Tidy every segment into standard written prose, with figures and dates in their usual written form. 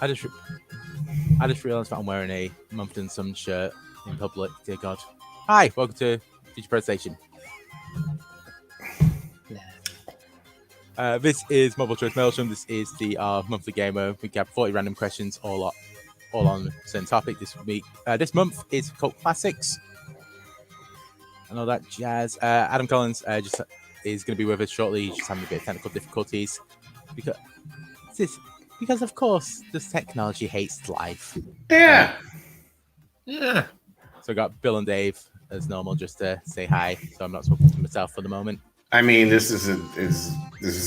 I just realised that I'm wearing a Mumford & Sons shirt in public. Dear God. Hi, welcome to Future Pro Station. This is Mobile Choice Maelstrom. This is the monthly gamer. We have 40 random questions all on a certain topic this week. This month is cult classics and all that jazz. Adam Collins just is going to be with us shortly. He's just having a bit of technical difficulties because of course this technology hates life. Yeah. So I got Bill and Dave as normal just to say hi. So I'm not talking to myself for the moment. I mean, this is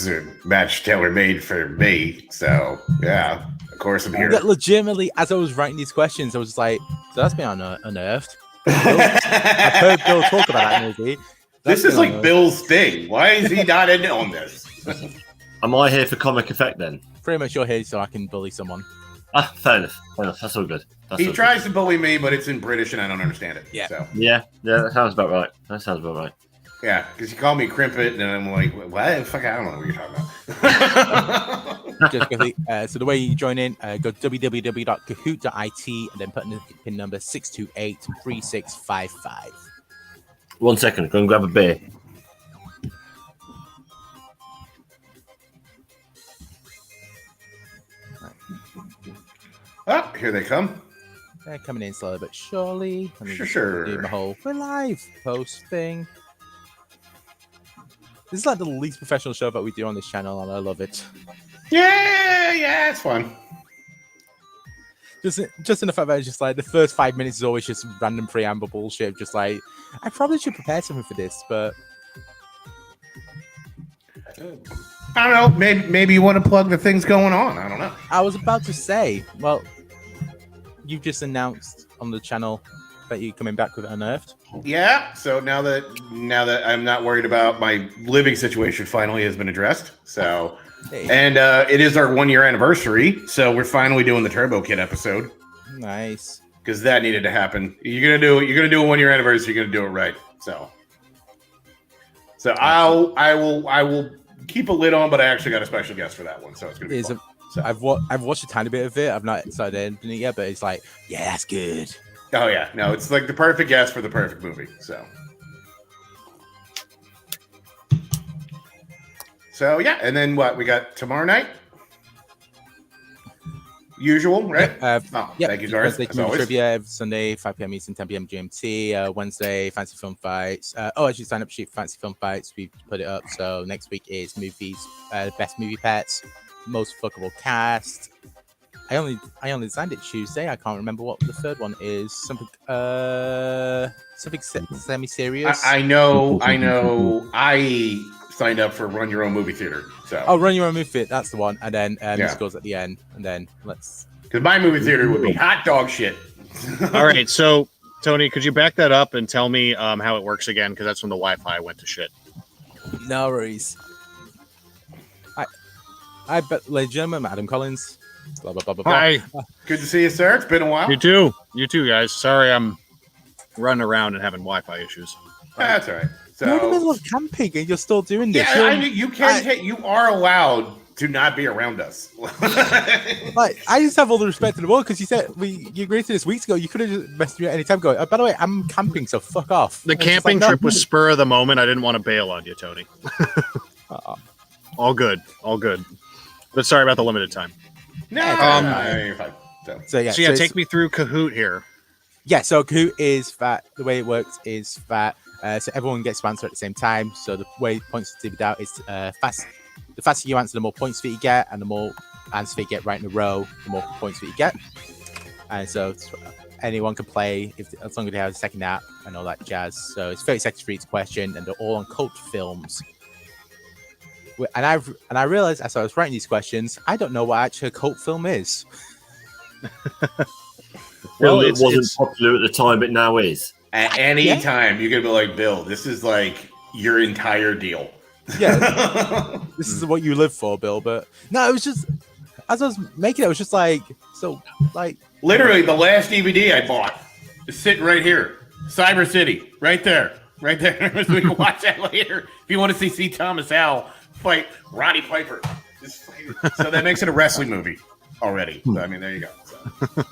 a match tailor made for me. So yeah, of course I'm here. Legitimately, as I was writing these questions, I was like, "So that's been unearthed." I've heard Bill talk about that movie. This is like Bill's thing. Why is he not in on this? Am I here for comic effect then? Pretty much, you're here so I can bully someone. Fair enough. That's all good. He tries to bully me, but it's in British and I don't understand it. Yeah. So. Yeah, that sounds about right. Yeah, because you call me Crimpet, and I'm like, what? Fuck, I don't know what you're talking about. Just quickly, so the way you join in, go www.kahoot.it and then put in the pin number 6283655. 1 second, go and grab a beer. Oh, here they come. They're coming in slowly but surely. Sure. Do my whole we're live post thing. This is like the least professional show that we do on this channel, and I love it. Yeah, it's fun. Just in the fact that it's just like the first 5 minutes is always just random preamble bullshit. Just like I probably should prepare something for this, but I don't know. Maybe you want to plug the things going on. I don't know. I was about to say, well, you've just announced on the channel that you're coming back with Unearthed. Yeah. So now that I'm not worried about my living situation, finally has been addressed. So, and it is our 1 year anniversary. So we're finally doing the Turbo Kid episode. Nice. Because that needed to happen. You're gonna do a 1 year anniversary. You're gonna do it right. So I will keep a lid on, but I actually got a special guest for that one. So it's gonna be fun. So I've watched a tiny bit of it. I've not started ending it yet, but it's like, yeah, that's good. Oh yeah, no, it's like the perfect guest for the perfect movie. So yeah, and then what we got tomorrow night? Usual, right? Thank you, Garth. Wednesday trivia, Sunday 5 p.m. Eastern, 10 p.m. GMT. Wednesday fancy film fights. Actually, sign up sheet for fancy film fights. We put it up. So next week is movies, best movie pets, most fuckable cast. I only designed it Tuesday. I can't remember what the third one is. Something semi-serious. I know. I signed up for Run Your Own Movie Theater. So Run Your Own Movie Theater. That's the one. And then musicals at the end. And then because my movie theater would be hot dog shit. All right, so Tony, could you back that up and tell me how it works again? Because that's when the Wi-Fi went to shit. No worries. I bet, ladies and gentlemen, Adam Collins. Blah, blah, blah, blah, blah. Hi. Good to see you, sir. It's been a while. You too, guys. Sorry, I'm running around and having Wi-Fi issues. That's all right. So, you're in the middle of camping and you're still doing this. Yeah, you are allowed to not be around us. Like, I just have all the respect in the world because you said you agreed to this weeks ago. You could have just messaged me at any time going, by the way, I'm camping, so fuck off. The camping trip was spur of the moment. I didn't want to bail on you, Tony. All good. But sorry about the limited time. No, you're fine. So take me through Kahoot here. Yeah, so Kahoot is that the way it works is that so everyone gets to answer at the same time. So the way points are divvied out is the faster you answer, the more points that you get, and the more answers that you get right in a row, the more points that you get. And so anyone can play as long as they have a second app and all that jazz. So it's 30 seconds for each question, and they're all on cult films. And I realized as I was writing these questions, I don't know what actually a cult film is. Well, it wasn't popular at the time, but now is. At any time, you're gonna be like, Bill, this is like your entire deal. Yeah, this is what you live for, Bill. But no, it was just as I was making it, I was just like, literally the last DVD I bought is sitting right here, Cyber City, right there. So we can watch that later if you want to see Thomas Howell fight Roddy Piper. So that makes it a wrestling movie already. So, I mean, there you go. So.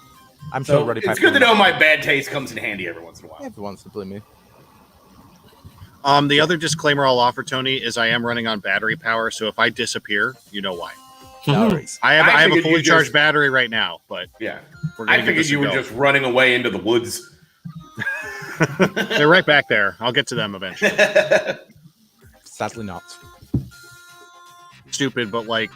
I'm sure Roddy it's Piper good to know my bad taste comes in handy every once in a while. Every once in a blue moon. The other disclaimer I'll offer, Tony, is I am running on battery power, so if I disappear, you know why. No worries. I have a figured fully you charged just- battery right now, but Yeah. we're gonna I give figured this a you were go. just running away into the woods. They're right back there. I'll get to them eventually. Sadly not. Stupid, but like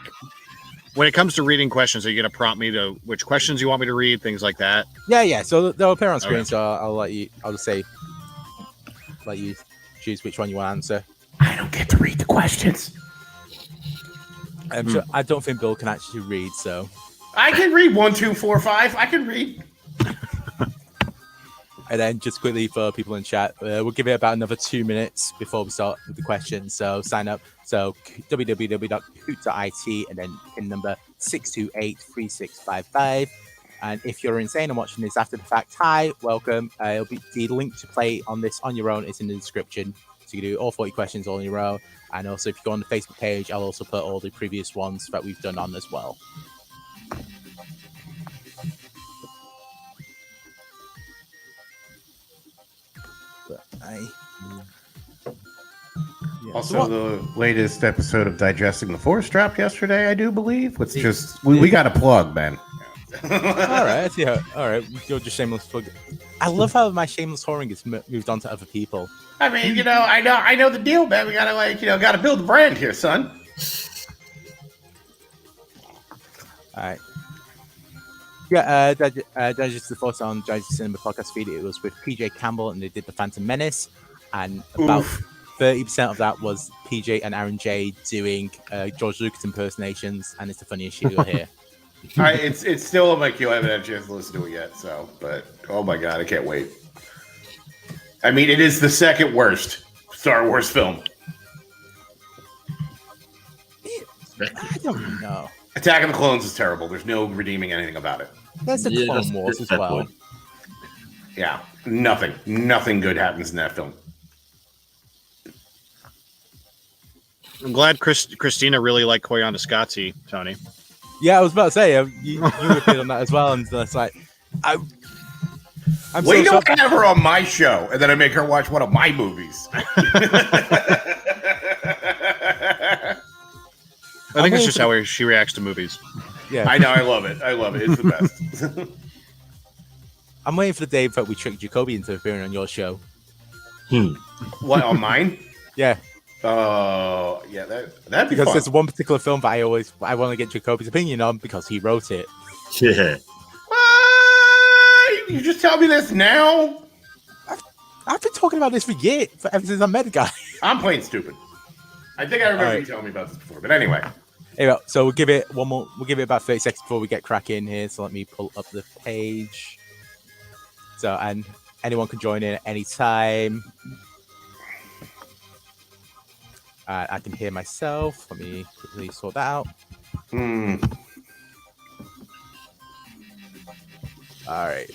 when it comes to reading questions, are you going to prompt me to which questions you want me to read, things like that? Yeah. So they'll appear on screen. Okay. So I'll just say, let you choose which one you want to answer. I don't get to read the questions. I'm sure, I don't think Bill can actually read. So I can read 1, 2, 4, 5. I can read. And then just quickly for people in chat, we'll give it about another 2 minutes before we start with the questions. So sign up. So www.hoot.it and then pin number 6283655. And if you're insane and watching this after the fact, hi, welcome. It'll be the link to play on this on your own is in the description. So you can do all 40 questions all on your own. And also if you go on the Facebook page, I'll also put all the previous ones that we've done on as well. Also, the latest episode of Digesting the Force dropped yesterday, I do believe. It's just we got a plug, man. All right, all right. You're just shameless plug. I love how my shameless whoring has moved on to other people. I mean, I know the deal, man. We gotta gotta build the brand here, son. All right. Yeah, Digest the Force on Digest Cinema podcast feed. It was with PJ Campbell, and they did the Phantom Menace, and about 30% of that was PJ and Aaron J doing George Lucas impersonations, and it's the funniest shit you'll hear. It's still on my queue. I haven't had a chance to listen to it yet. So, but oh my god, I can't wait. I mean, it is the second worst Star Wars film. I don't know. Attack of the Clones is terrible. There's no redeeming anything about it. There's the Clone Wars as well. Point. Yeah, nothing good happens in that film. I'm glad Christina really liked Koyaanisqatsi, Tony. Yeah, I was about to say you appeared on that as well, and it's like I'm Well, you so don't shocked. have her on my show, and then I make her watch one of my movies. I think it's just how she reacts to movies. Yeah, I know, I love it. It's the best. I'm waiting for the day that we tricked Jacoby into appearing on your show. What, on mine? Yeah. Oh, yeah, that'd be Because fun. there's one particular film that I want to get Jacoby's opinion on because he wrote it. Yeah. What? You just tell me this now? I've been talking about this for years, ever since I met the guy. I'm playing stupid. I think I remember All right. you telling me about this before, but anyway. Anyway, so we'll give it one more. We'll give it about 30 seconds before we get cracking here. So let me pull up the page. So and anyone can join in at any time. I can hear myself. Let me quickly sort that out. All right.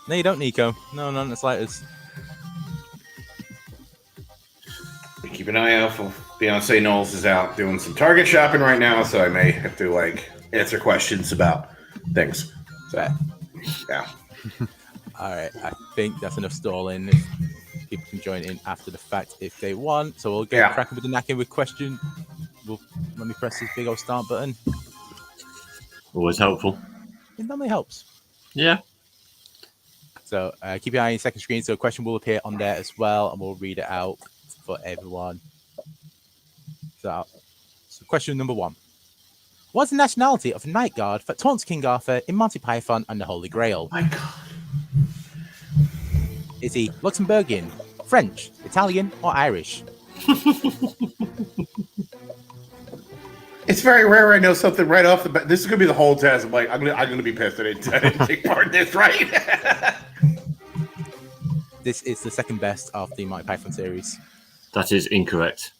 No, you don't, Nico. No, none of the slightest. Keep an eye out for Beyonce Knowles is out doing some Target shopping right now, so I may have to answer questions about things. So, yeah. All right, I think that's enough stalling. If people can join in after the fact if they want. So we'll get cracking with the knacking with question. Let me press this big old start button. Always helpful. It normally helps. Yeah. So keep your eye on your second screen. So a question will appear on there as well, and we'll read it out for everyone. So question number 1. What's the nationality of a night guard that taunts King Arthur in Monty Python and the Holy Grail? My God. Is he Luxembourgian, French, Italian, or Irish? It's very rare I know something right off the bat. This is gonna be the whole test. I'm like, I'm gonna be pissed I didn't take part in this, right? This is the second best of the Monty Python series. That is incorrect.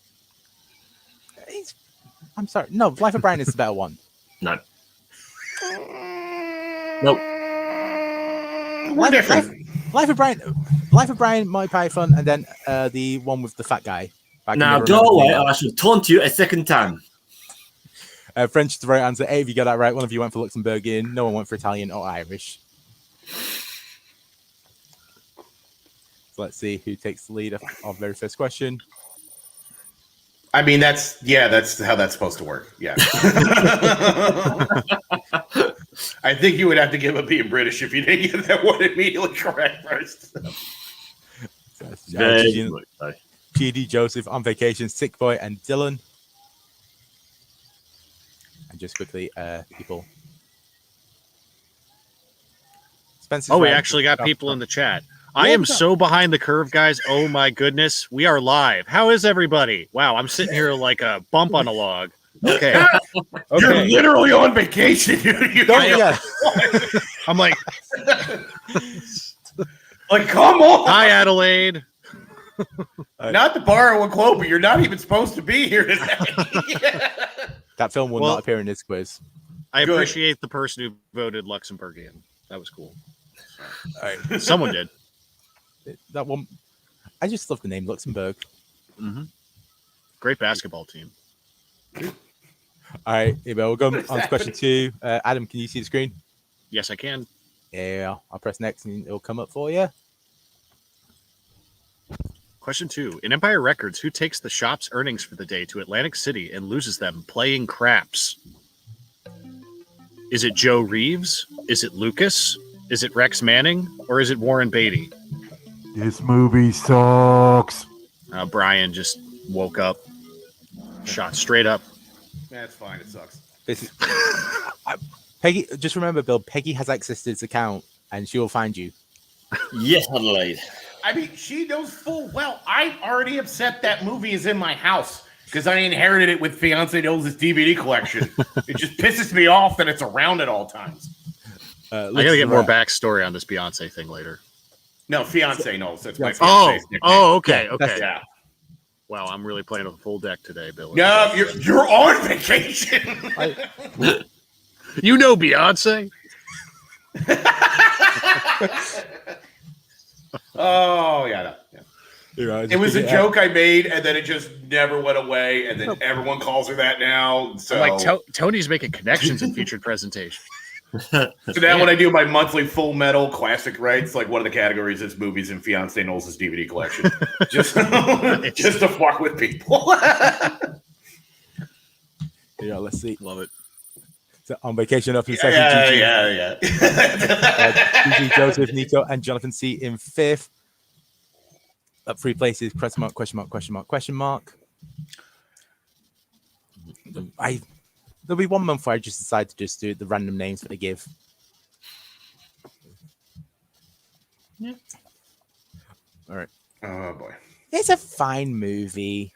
I'm sorry. No, Life of Brian is the better one. No. Nope. We're different. Life of Brian, Monty Python, and then the one with the fat guy. Now go away, or I shall taunt you a second time. French is the right answer. If you got that right, one of you went for Luxembourgian, no one went for Italian or Irish. So let's see who takes the lead of our very first question. I mean, that's how that's supposed to work. Yeah. I think you would have to give up being British if you didn't get that one immediately correct first. GD, Joseph, on vacation, Sick Boy, and Dylan. And just quickly, people. Spencer's we actually got people in the chat. I am so behind the curve, guys. Oh my goodness. We are live. How is everybody? Wow, I'm sitting here like a bump on a log. Okay. You're literally on vacation. I'm like, come on. Hi, Adelaide. Not to borrow a quote, but you're not even supposed to be here today. That film will not appear in this quiz. I appreciate the person who voted Luxembourgian. That was cool. All right. Someone did. That one, I just love the name Luxembourg. Mm-hmm. Great basketball team. All right, here we'll go on to question 2. Adam, can you see the screen? Yes, I can. Yeah, I'll press next and it'll come up for you. Question 2. In Empire Records, who takes the shop's earnings for the day to Atlantic City and loses them playing craps? Is it Joe Reeves? Is it Lucas? Is it Rex Manning? Or is it Warren Beatty? This movie sucks. Brian just woke up, shot straight up. That's fine. It sucks. Peggy, just remember, Bill, Peggy has access to this account and she will find you. Yes, Adelaide. I mean, she knows full well. I'm already upset that movie is in my house because I inherited it with Fiance Knowles' DVD collection. It just pisses me off that it's around at all times. I gotta get more backstory on this Beyonce thing later. No, Fiance Knowles. That's my fiance's nickname. Okay. Yeah. Wow, I'm really playing a full deck today, Billy. No, you're on vacation. You know Beyonce. Oh yeah. It was a joke I made, and then it just never went away, and then everyone calls her that now. So I'm like Tony's making connections in featured presentation. So now when I do my monthly Full Metal classic rights, like one of the categories is movies in Fiance Knowles' DVD collection, just to fuck with people. Yeah, let's see. Love it. So on vacation up in second. Yeah. GG, Joseph, Nico, and Jonathan C in 5th. Up 3 places. Question mark. There'll be 1 month where I just decide to just do the random names that they give. Yeah. All right. Oh boy. It's a fine movie.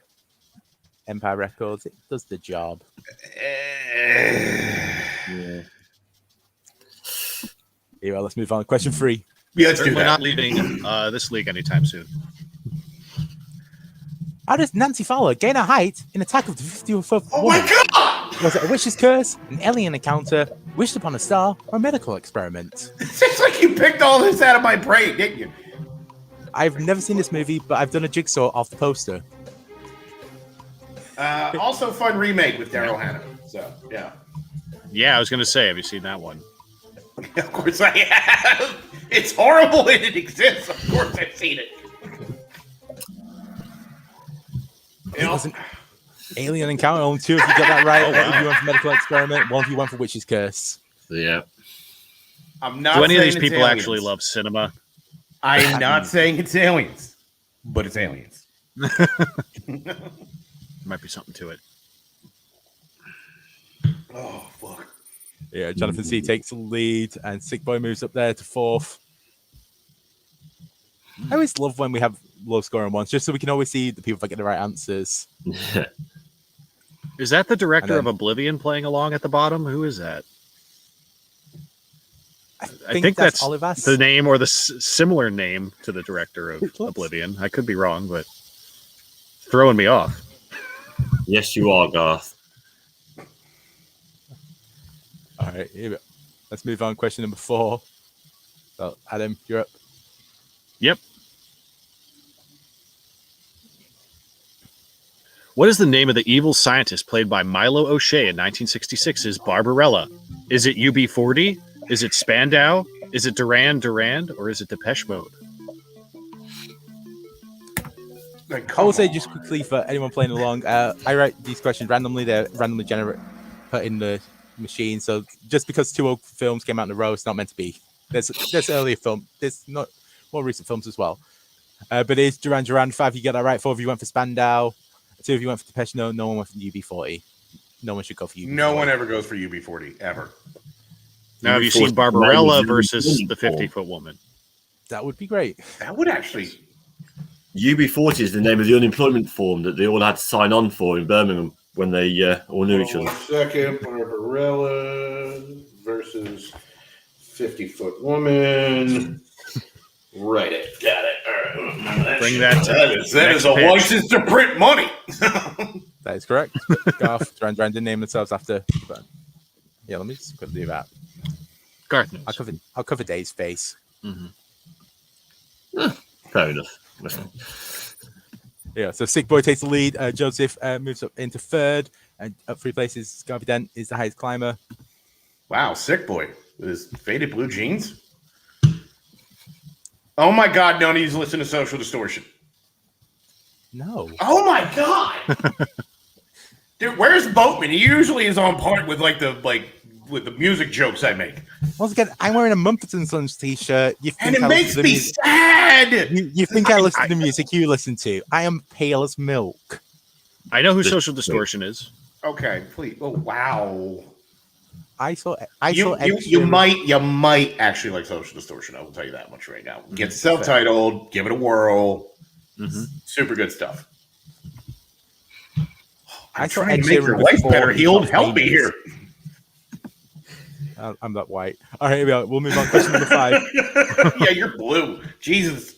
Empire Records. It does the job. Yeah. Here, let's move on. Question 3. Yeah, let's do that. We're not leaving this league anytime soon. How does Nancy Fowler gain a height in Attack of the 54th Woman? Oh my god! Was it a witch's curse, an alien encounter, wished upon a star, or a medical experiment? It seems like you picked all this out of my brain, didn't you? I've never seen this movie, but I've done a jigsaw off the poster. Also, fun remake with Daryl Hannah. So, yeah. Yeah, I was going to say, have you seen that one? Of course I have. It's horrible and it exists. Of course I've seen it. It was an alien encounter. Only 2 if you get that right. One of you went for medical experiment. 1 of you went for witch's curse. Yeah. I'm not. Do any of these people actually love cinema? I'm not saying it's aliens, but it's aliens. Might be something to it. Oh fuck. Yeah, Jonathan C takes the lead, and Sick Boy moves up there to 4th. I always love when we have low scoring ones, just so we can always see the people that get the right answers. Is that the director of Oblivion playing along at the bottom? Who is that? I think that's Olivas. The name or the similar name to the director of Oblivion. I could be wrong, but throwing me off. Yes, you are, Garth. All right, here we go. Let's move on. Question number 4. So, Adam, you're up. Yep. What is the name of the evil scientist played by Milo O'Shea in 1966's Barbarella? Is it UB40? Is it Spandau? Is it Duran Duran? Or is it Depeche Mode? I will say just quickly for anyone playing along, I write these questions randomly. They're randomly put in the machine. So just because 2 old films came out in a row, it's not meant to be. There's earlier film. There's not more recent films as well. But it is Duran Duran. 5 you got that right. 4 of you went for Spandau. 2 of you went for Depeche Mode. No one went for UB40. No one should go for UB40. No one ever goes for UB40 ever. Now, have you seen Barbarella versus the 50-foot woman? That would be great. That would actually. UB40 is the name of the unemployment form that they all had to sign on for in Birmingham when they all knew each other. 1 second. Barbarella versus 50-foot woman. Write it. Got it. All right. Bring that to that is a pitch. license to print money. That is correct. Garth, Duran Duran didn't name themselves after. But yeah, let me just quickly do that. Garth knows. I'll cover Dave's face. Fair enough. Yeah, so Sick Boy takes the lead. Joseph moves up into 3rd, and up 3 places. Garvey Dent is the highest climber. Wow, Sick Boy with his faded blue jeans. Oh my God! No need to listen to Social Distortion. No. Oh my God, dude, where's Boatman? He usually is on point with with the music jokes I make. Once again, I'm wearing a Mumford & Sons t-shirt. And it makes me sad. You think I listen to the music you listen to? I am pale as milk. I know who Social Distortion is. Okay, please. Oh wow. You might actually like Social Distortion. I will tell you that much right now. Get self-titled, give it a whirl. Super good stuff. I'm trying to make your life better healed. Help me here. I'm that white. All right, here we go. We'll move on. Question number 5. Yeah, you're blue. Jesus.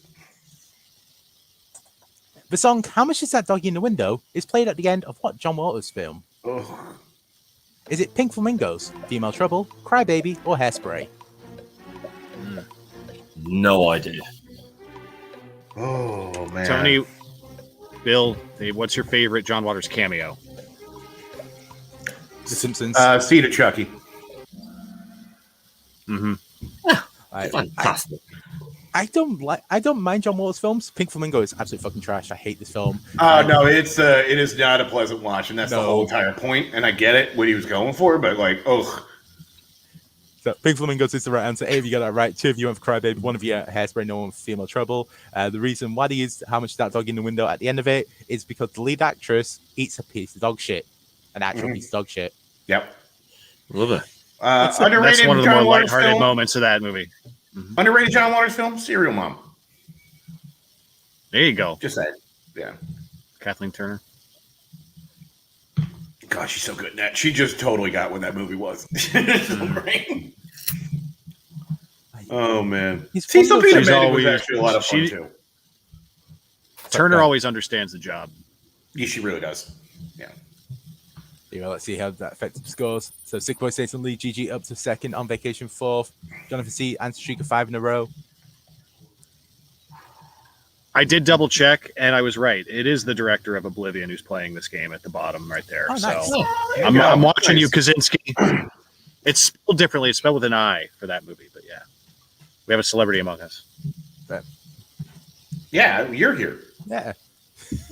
The song "How Much Is That Doggy in the Window" is played at the end of what John Waters film? Ugh. Is it Pink Flamingos, Female Trouble, Cry Baby, or Hairspray? No idea. Oh man. Tony, Bill, what's your favorite John Waters cameo? The Simpsons. Seed of Chucky. Fantastic. I don't mind John Waters films. Pink Flamingo is absolutely fucking trash. I hate this film. No, it is not a pleasant watch, and that's the whole entire point. And I get it, what he was going for, but So Pink Flamingos is the right answer. 8 of you got that right. 2 of you went for Cry Baby. 1 of you Hairspray. No one for Female Trouble. The reason why they use "How Much Is That Dog in the Window" at the end of it is because the lead actress eats a piece of dog shit, an actual piece of dog shit. Yep. Love it. Underrated. That's one of the John more Waters lighthearted film. moments of that movie. Underrated John Waters film, Serial Mom. There you go. Just that. Yeah. Kathleen Turner. God, she's so good in that. She just totally got what that movie was. So great. Oh man. He's something She's was always- actually a lot of fun she- too. Turner always understands the job. Yeah, she really does. Yeah, let's see how that affects the scores. So Sick Boy stays in lead. GG up to 2nd, on vacation 4th. Jonathan C. and streak of 5 in a row. I did double check, and I was right. It is the director of Oblivion who's playing this game at the bottom right there. Oh, nice. So There I'm you go. watching Nice. you, Kaczynski. It's spelled differently. It's spelled with an I for that movie, but yeah. We have a celebrity among us. Yeah, you're here. Yeah.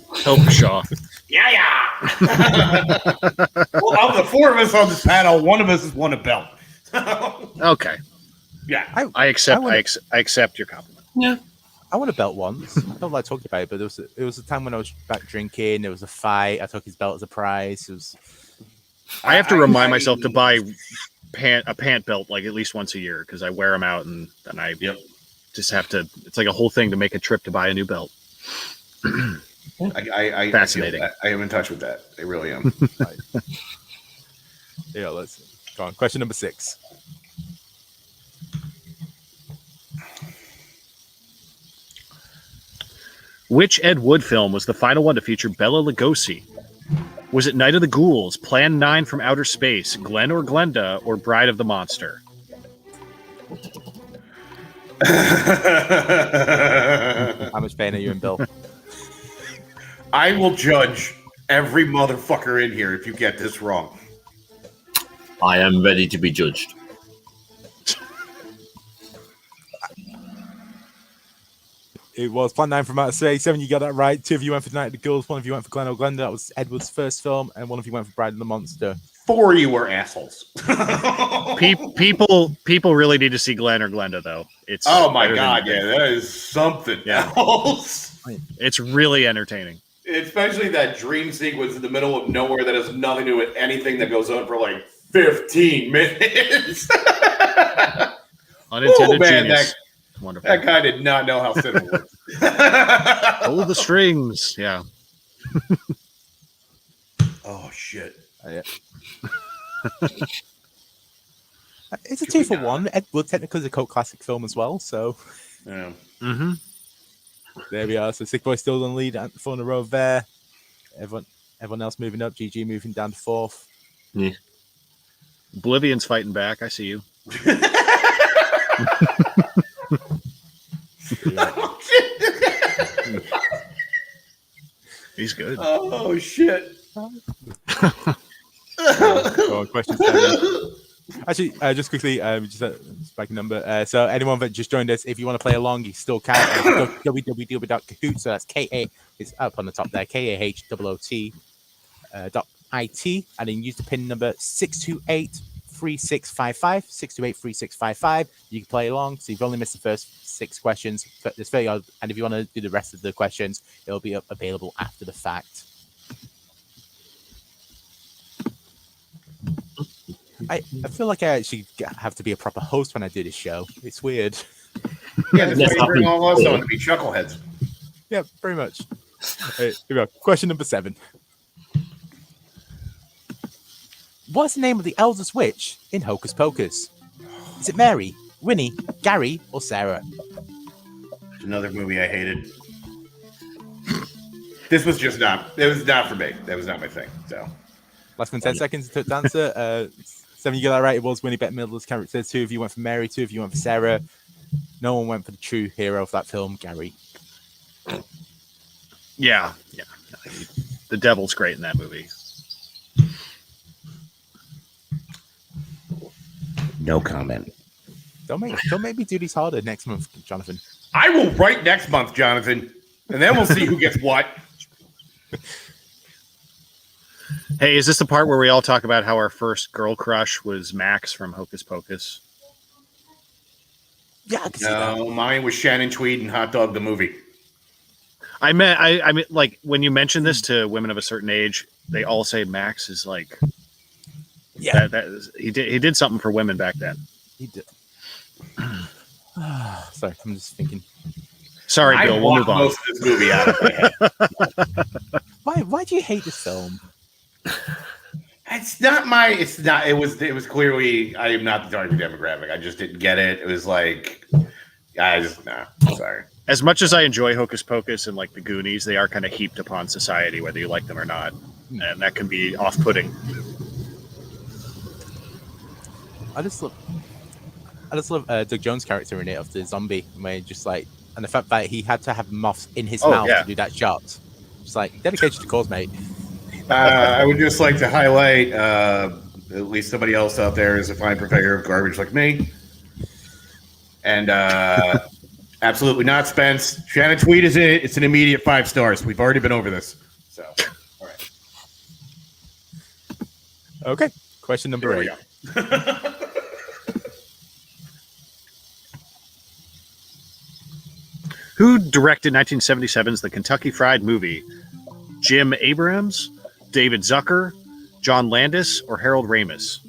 Hope Shaw. Yeah. Well, of the 4 of us on this panel, 1 of us has won a belt. Okay. Yeah. I accept your compliment. I won a belt once. I don't like talking about it, but it was a time when I was back drinking. There was a fight. I took his belt as a prize. It was. I have to remind myself to buy a pant belt like at least once a year because I wear them out and then I just have to. It's like a whole thing to make a trip to buy a new belt. I Fascinating. I am in touch with that. I really am. Yeah, let's go on. Question number 6. Which Ed Wood film was the final one to feature Bela Lugosi? Was it Night of the Ghouls, Plan 9 from Outer Space, Glenn or Glenda, or Bride of the Monster? How much pain are you in, Bill? I will judge every motherfucker in here if you get this wrong. I am ready to be judged. It was Plan 9 from Outer Space. 7, you got that right. 2 of you went for Night of the Ghouls. 1 of you went for Glen Glenda. That was Edward's first film. And 1 of you went for Bride of the Monster. 4 of you were assholes. People really need to see Glenn or Glenda, though. It's oh my god, yeah, that is something else. It's really entertaining. Especially that dream sequence in the middle of nowhere that has nothing to do with anything that goes on for like 15 minutes. Unintended genius. Wonderful. That guy did not know how cinema works. Pull the strings. Yeah. Oh, shit. Yeah. It's a 2 for 1. Ed Wood technically is a cult classic film as well, so Yeah. Mm-hmm. there we are. So Sick Boy still on the lead at 4 in a row there. Everyone else moving up. GG moving down to 4th. Yeah. Oblivion's fighting back. I see you. He's good. Oh, shit. Go on, question 7. Actually, just quickly, just a spike number. So anyone that just joined us, if you want to play along, you still can. www.kahoot. So that's K-A. It's up on the top there. KAHOOT .IT, and then use the pin number 628-3655. 628-3655. You can play along. So you've only missed the first 6 questions. There's 30 odd, and if you want to do the rest of the questions, it'll be available after the fact. I feel like I actually have to be a proper host when I do this show. It's weird. Yeah, that's why you bring all us on to be chuckleheads. Yeah, very much. Here we go. Question number 7. What's the name of the eldest witch in Hocus Pocus? Is it Mary, Winnie, Gary, or Sarah? Another movie I hated. This was just not. It was not for me. That was not my thing. So Less than 10 seconds to answer. 7, you got that right. It was Winnie Bette Midler's character. 2 of you went for Mary. 2 of you went for Sarah. No one went for the true hero of that film, Gary. Yeah. The devil's great in that movie. no comment. Don't make me do these harder next month, Jonathan. I will write next month, Jonathan, and then we'll see who gets what. Hey, is this the part where we all talk about how our first girl crush was Max from Hocus Pocus? Yeah, I can see that. No, mine was Shannon Tweed and Hot Dog the movie. I mean, like when you mention this to women of a certain age, they all say Max is like, Yeah, he did something for women back then. he did. Sorry, I'm just thinking. Sorry, Bill. We'll move on. Most of this movie out of my head. Why do you hate this film? It's not my. It's not. It was clearly. I am not the target demographic. I just didn't get it. It was like, sorry. As much as I enjoy Hocus Pocus and like the Goonies, they are kind of heaped upon society, whether you like them or not, and that can be off-putting. I just love Doug Jones' character in it of the zombie, where just like, and the fact that he had to have moths in his mouth to do that shot. Just like dedication to cause, mate. I would just like to highlight, at least somebody else out there is a fine purveyor of garbage like me, and absolutely not Spence. Shannon Tweed is in it. It's an immediate 5 stars. We've already been over this. So, all right. Okay, question number 8. Who directed 1977's The Kentucky Fried Movie? Jim Abrams, David Zucker, John Landis, or Harold Ramis?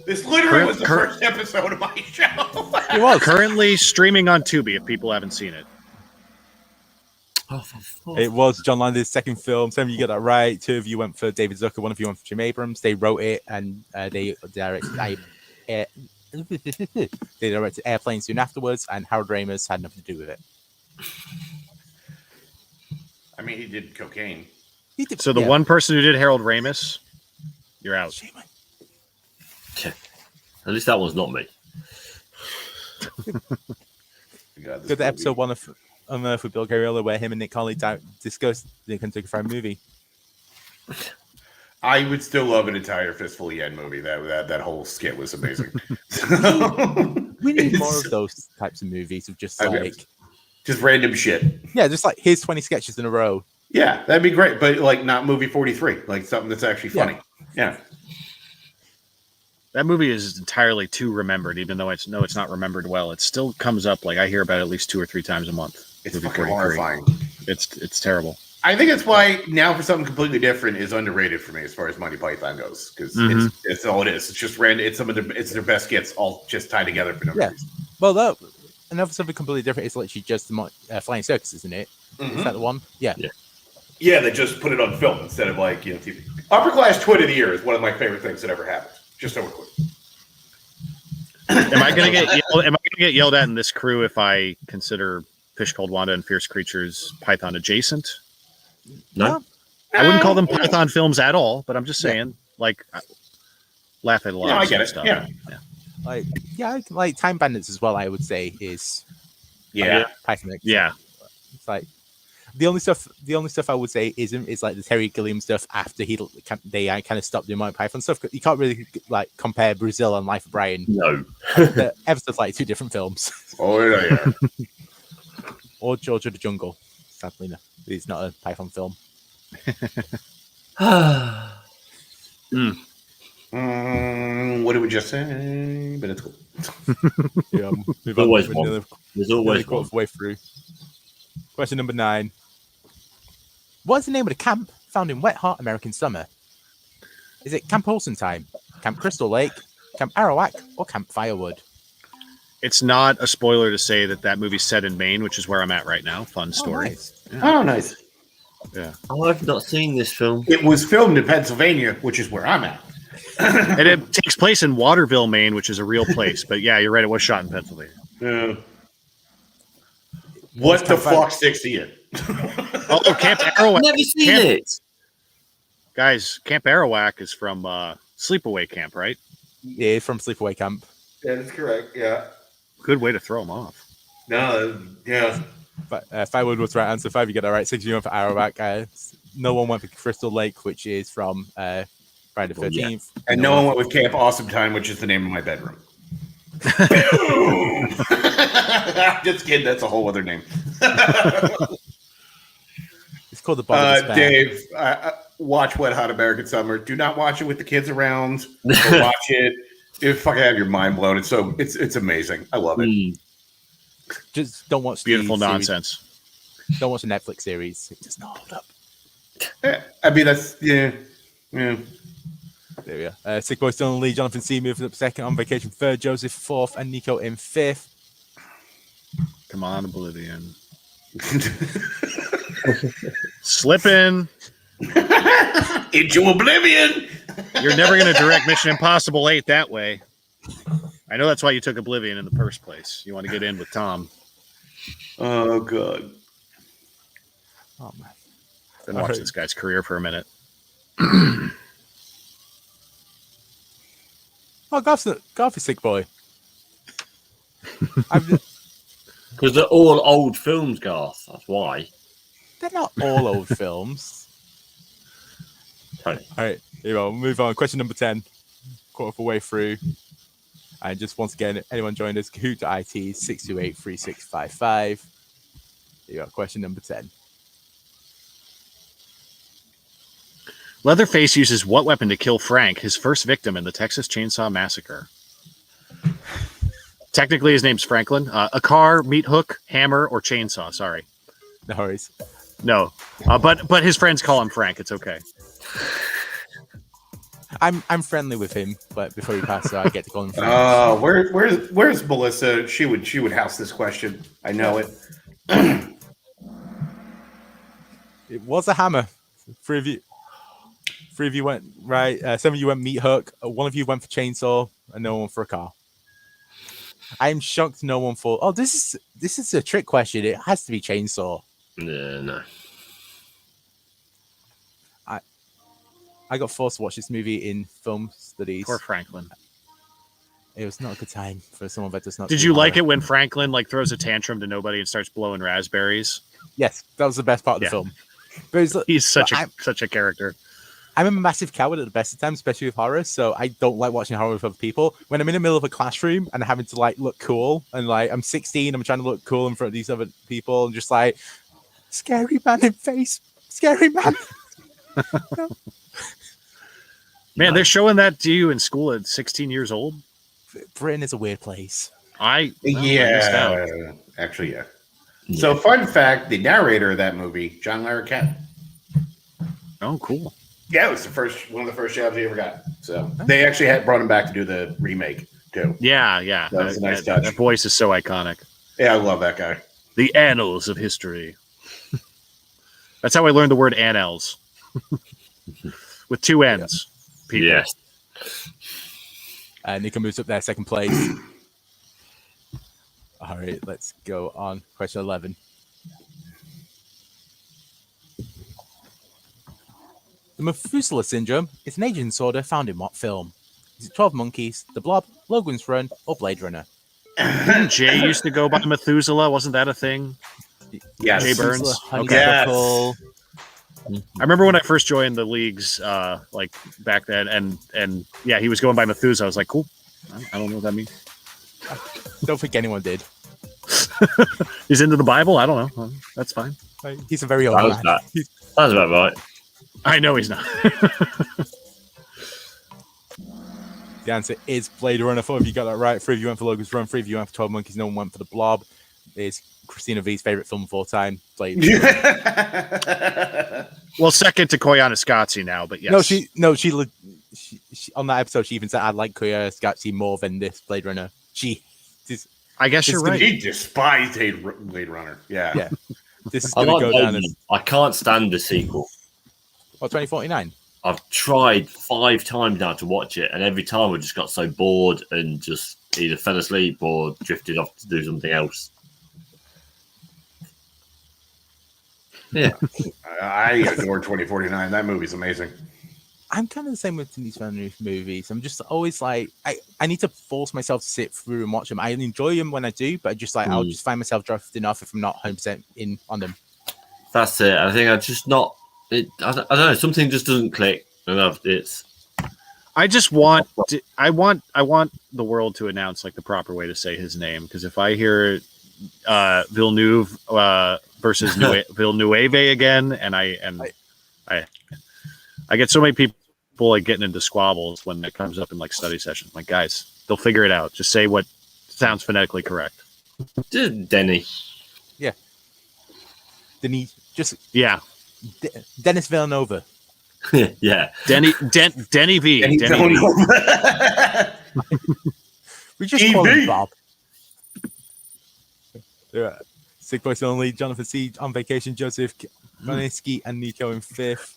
This literally was the first episode of my show. It was Currently streaming on Tubi if people haven't seen it. It was John Landis' second film. 7 of you got that right. 2 of you went for David Zucker. 1 of you went for Jim Abrams. They wrote it and they directed. They directed Airplane soon afterwards, and Harold Ramis had nothing to do with it. I mean, he did cocaine. He did, So the one person who did Harold Ramis, you're out. At least that one's not me. God, this Good movie. episode 1 of On Earth with Bill Cariola, where him and Nick Conley discussed the Kentucky Fried Movie. I would still love an entire Fistful of Yen movie. That whole skit was amazing. We need more of those types of movies of just Okay. like just random shit. Yeah, just like here's 20 sketches in a row. Yeah, that'd be great, but like not movie 43, like something that's actually funny. Yeah. That movie is entirely too remembered, even though it's not remembered well. It still comes up. Like I hear about it at least 2 or 3 times a month. It's Movie fucking 43. horrifying. It's terrible. I think that's why Now for Something Completely Different is underrated for me as far as Monty Python goes, because it's all it is. It's just random. It's their best skits all just tied together for no reason. Well, another something completely different is literally just the Flying Circus, isn't it? Is that the one? Yeah. Yeah, they just put it on film instead of like TV. Upper Class Twit of the Year is one of my favorite things that ever happened. Just so quick. Am I gonna get yelled at in this crew if I consider Fish Called Wanda and Fierce Creatures Python adjacent? No. I wouldn't call them Python films at all, but I'm just saying, like, I laugh at a lot of I get it. stuff. Yeah. Like Time Bandits as well, I would say is Python. Yeah. It's like the only stuff I would say is like the Terry Gilliam stuff after they kind of stopped doing Monty Python stuff. You can't really like compare Brazil and Life of Brian. No. They're ever so like 2 different films. Oh yeah. Or George of the Jungle. Sadly, no. It's not a Python film. What did we just say? But it's cool. Yeah, There's always one. There's always one. Way through. Question number 9. What is the name of the camp found in wet, hot American summer? Is it Camp Olsen Time, Camp Crystal Lake, Camp Arawak, or Camp Firewood? It's not a spoiler to say that movie's set in Maine, which is where I'm at right now. Fun story. Nice. Oh, nice. Yeah. Oh, I've not seen this film. It was filmed in Pennsylvania, which is where I'm at. And it takes place in Waterville, Maine, which is a real place. But yeah, you're right. It was shot in Pennsylvania. What the fuck sticks to you? Camp Arawak. I've never seen it. Guys, Camp Arawak is from Sleepaway Camp, right? Yeah, from Sleepaway Camp. That is correct. Yeah. Good way to throw them off. No. Yeah. But Firewood was the right answer. 5, you get that right. 6, you went for Arawak. No one went for Crystal Lake, which is from Friday the 13th. And no one went with Camp Awesome Time, which is the name of my bedroom. Just kidding. That's a whole other name. It's called the Bond of Despair. Dave, watch Wet Hot American Summer. Do not watch it with the kids around. Or watch it. You fucking have your mind blown. It's amazing. I love it. Just don't watch Beautiful the nonsense. Series. Don't watch the Netflix series. It does not hold up. I mean, that's yeah. There we go. Sick Boy still in the lead. Jonathan C moving up 2nd, on vacation 3rd, Joseph 4th, and Nico in 5th. Come on, Oblivion. Slipping into oblivion. You're never going to direct Mission Impossible 8 that way. I know that's why you took Oblivion in the first place. You want to get in with Tom. Oh god. Oh man. Been watching this guy's career for a minute. Oh, Garth is Sick Boy. Because they're all old films, Garth. That's why. They're not all old films. Tony. All right, here we go. We'll move on. Question number 10. Quarter of the way through. And just once again, anyone joined us, Kahoot.it 628-3655. Here you go. Question number 10. Leatherface uses what weapon to kill Frank, his first victim in the Texas Chainsaw Massacre? Technically, his name's Franklin. A car, meat hook, hammer, or chainsaw. Sorry. No worries. No. But his friends call him Frank. It's okay. I'm friendly with him, but before he passes, I get to call him Frank. Where's Melissa? She would house this question. I know it. It was a hammer. 3 of you went right. 7 of you went meat hook. 1 of you went for chainsaw, and no one for a car. I'm shocked no one for. Oh, this is a trick question. It has to be chainsaw. No. I got forced to watch this movie in film studies. Poor Franklin. It was not a good time for someone that does not. Did you like it when Franklin like throws a tantrum to nobody and starts blowing raspberries? Yes, that was the best part of the film. But He's such a character. I'm a massive coward at the best of times, especially with horror. So I don't like watching horror with other people. When I'm in the middle of a classroom and having to like look cool, and like I'm 16, I'm trying to look cool in front of these other people, and just like scary man in face, scary man. Man, they're showing that to you in school at 16 years old. Britain is a weird place. Actually, yeah. So, fun fact: the narrator of that movie, John Larroquette. Oh, cool. Yeah, it was one of the first jobs he ever got. So they actually had brought him back to do the remake too. Yeah. That was a nice touch. That voice is so iconic. Yeah, I love that guy. The annals of history. That's how I learned the word annals. With 2 N's. People. Yes. Nico moves up there, second place. All right, let's go on. Question 11. The Methuselah syndrome is an aging disorder found in what film? Is it 12 Monkeys, The Blob, Logan's Run, or Blade Runner? Didn't Jay used to go by Methuselah? Wasn't that a thing? Yes. Jay Burns. Honeysuckle. I remember when I first joined the leagues, like back then, and yeah, he was going by Methuselah. I was like, cool. I don't know what that means. Don't think anyone did. He's into the Bible. I don't know. That's fine. He's a very old man. That's about right. I know he's not. The answer is Blade Runner. 4 of you got that right. 3 of you went for Logan's Run. 3 of you went for 12 Monkeys. No one went for The Blob. It's Christina V's favorite film of all time. Blade Runner. Well, second to Koyaanisqatsi now, but yes. She on that episode, she even said, I like Koyaanisqatsi more than this Blade Runner. I guess you're right. He despised Blade Runner. Yeah. This is going to go down as... I can't stand the sequel. 2049? I've tried 5 times now to watch it, and every time I just got so bored and just either fell asleep or drifted off to do something else. Yeah. I adore 2049. That movie's amazing. I'm kind of the same with these movies. I'm just always like, I need to force myself to sit through and watch them. I enjoy them when I do, but I'll just find myself drifting off if I'm not 100% in on them. That's it. I think I'm just not... I don't know. Something just doesn't click. I just want I want the world to announce like the proper way to say his name, because if I hear Villeneuve versus Villeneuve again, and I get so many people like getting into squabbles when it comes up in like study sessions. Like, guys, they'll figure it out. Just say what sounds phonetically correct. Denny. Yeah. Dennis Villanova. Yeah. Denny V. Denny V. We just call him Bob. Yeah. 6 points only. Jonathan C. on vacation. Joseph Moniski and Nico in 5th.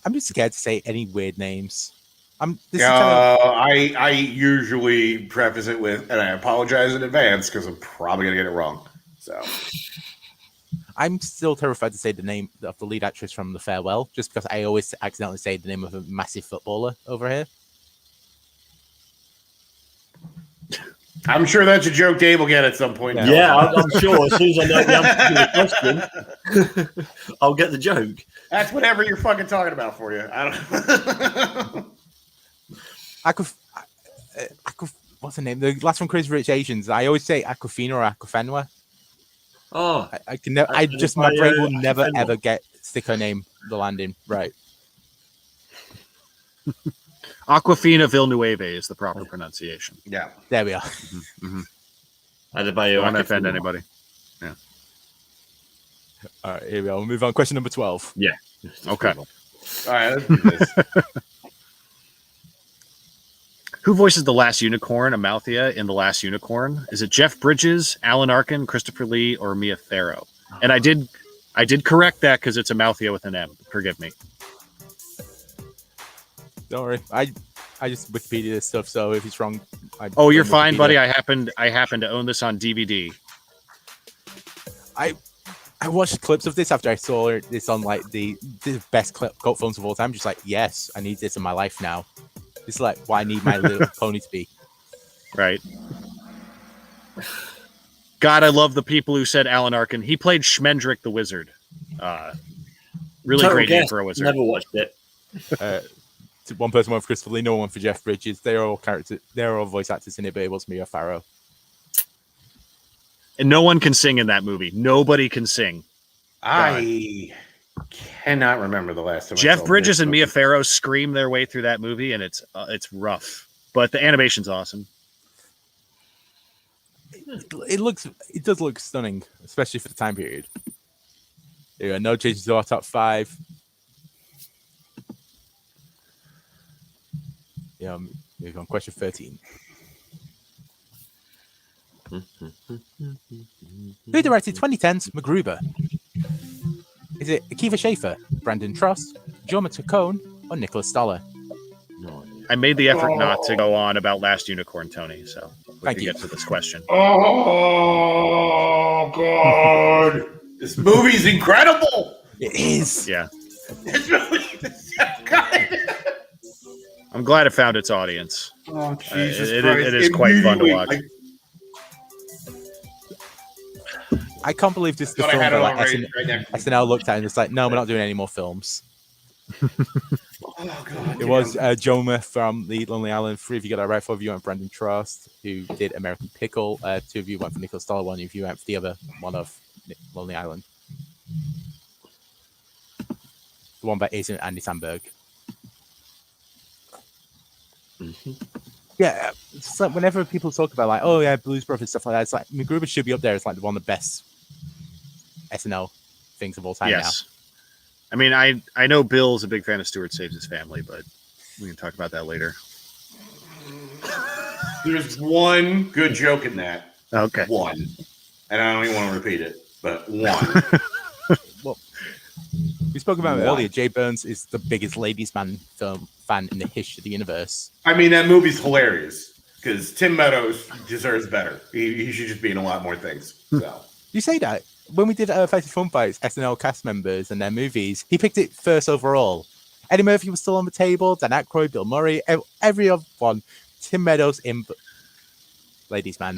I'm just scared to say any weird names. I usually preface it with, and I apologize in advance because I'm probably gonna get it wrong. So I'm still terrified to say the name of the lead actress from The Farewell, just because I always accidentally say the name of a massive footballer over here. I'm sure that's a joke Dave will get at some point. Yeah, I'm sure. As soon as I know the answer to the question, I'll get the joke. That's whatever you're fucking talking about for you. I don't. I could. What's the name? The last one, Crazy Rich Asians. I always say Aquafina or Aquafenwa. Oh, I can never. My brain will never ever stick her name the landing right. Aquafina Villeneuve is the proper pronunciation. Yeah, there we are. I don't want to offend anybody. Yeah. All right, here we are. We'll move on. Question number 12. Yeah. Okay. All right. Let's do this. Who voices the Last Unicorn, Amalthea, in The Last Unicorn? Is it Jeff Bridges, Alan Arkin, Christopher Lee, or Mia Farrow? And I did correct that because it's Amalthea with an M. Forgive me. Don't worry. I just Wikipedia this stuff, so if it's wrong, you're fine, buddy. I happen to own this on DVD. I I watched clips of this after I saw this on like the best cult films of all time. Just like, yes, I need this in my life now. This is like what I need My Little Pony to be. Right. God, I love the people who said Alan Arkin. He played Schmendrick the Wizard. Really Total great name guess. for a wizard. Never watched it. One person went for Christopher Lee, no one for Jeff Bridges. They're all voice actors in it, but it was Mia Farrow. And no one can sing in that movie. Nobody can sing. I cannot remember the last time. Jeff Bridges and Mia Farrow scream their way through that movie, and it's rough. But the animation's awesome. It does look stunning, especially for the time period. There are no changes to our top 5. Yeah, moving on. Question 13. Who directed 2010's MacGruber? Is it Akiva Schaffer, Brandon Trost, Jorma Taccone, or Nicholas Stoller? I made the effort not to go on about Last Unicorn, Tony, so we can get to this question. Oh, God. This movie's incredible. It is. Yeah. This movie is so good. I'm glad it found its audience. Oh, Jesus it Christ. is quite fun to watch. I can't believe this is the film that like, SNL looked at and it's like, no, we're not doing any more films. It was Joma from The Lonely Island. 3 of you got that right. 4 of you went Brandon Trost, who did American Pickle. 2 of you went for Nicholas Stoller. 1 of you went for the other one of Lonely Island. The one by Andy Samberg. Yeah, it's like whenever people talk about like, oh yeah, Blues Brothers stuff like that, it's like MacGruber should be up there. It's like one of the best SNL things of all time. Yes. Now. I mean, I know Bill's a big fan of Stuart Saves His Family, but we can talk about that later. There's one good joke in that. Okay. One. And I don't even want to repeat it, but one. Well, we spoke about it earlier. Jay Burns is the biggest Ladies Man film fan in the history of the universe. I mean, that movie's hilarious because Tim Meadows deserves better. He should just be in a lot more things. So You say that when we did Fighting Fun Fights, SNL cast members and their movies, he picked it first overall. Eddie Murphy was still on the table. Dan Aykroyd, Bill Murray, every other one. Tim Meadows in Ladies Man.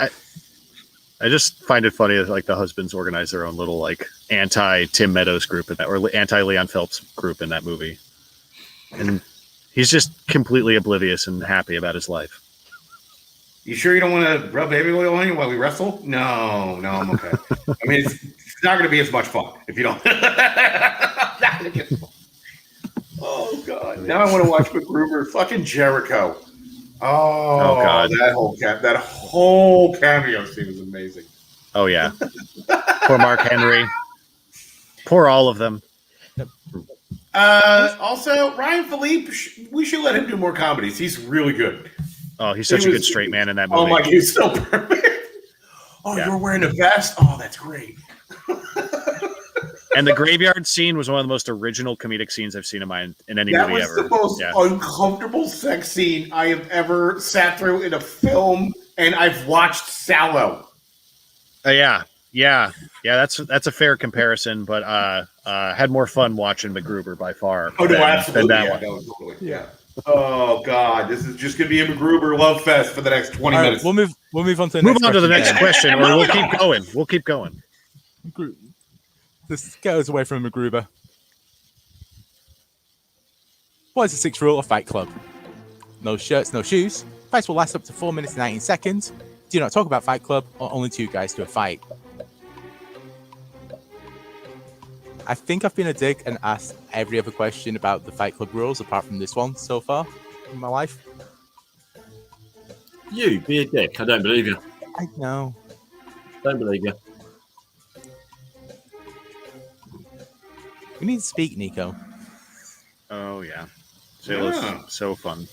I just find it funny that like the husbands organize their own little like anti Tim Meadows group in that, or anti Leon Phelps group in that movie, and he's just completely oblivious and happy about his life. You sure you don't want to rub baby oil on you while we wrestle? No, I'm okay. I mean, it's not going to be as much fun if you don't. Oh God! Now I want to watch MacGruber. Fucking Jericho. Oh God! That whole cameo scene was amazing. Oh yeah. Poor Mark Henry. Poor all of them. Also, Ryan Philippe. We should let him do more comedies. He's really good. Oh, he's such a good straight man in that movie. Oh my, he's so perfect. Oh, Yeah. you're wearing a vest. Oh, that's great. And the graveyard scene was one of the most original comedic scenes I've seen in any That movie was ever. the most uncomfortable sex scene I have ever sat through in a film, and I've watched Sallow. Yeah. That's a fair comparison, but had more fun watching MacGruber by far. Oh no, than absolutely. that Yeah, one. no, totally. Yeah. Oh God, this is just gonna be a MacGruber love fest for the next 20 minutes. We'll move on to the Move next on to the next then. question, or we'll keep going. We'll keep going. This goes away from MacGruber. What is the 6th rule of Fight Club? No shirts, no shoes. Fights will last up to 4 minutes and 19 seconds. Do not talk about Fight Club, or only 2 guys do a fight. I think I've been a dick and asked every other question about the Fight Club rules apart from this one so far in my life. You be a dick. I don't believe you. I know. Don't believe you. We need to speak, Nico. Oh yeah, so fun.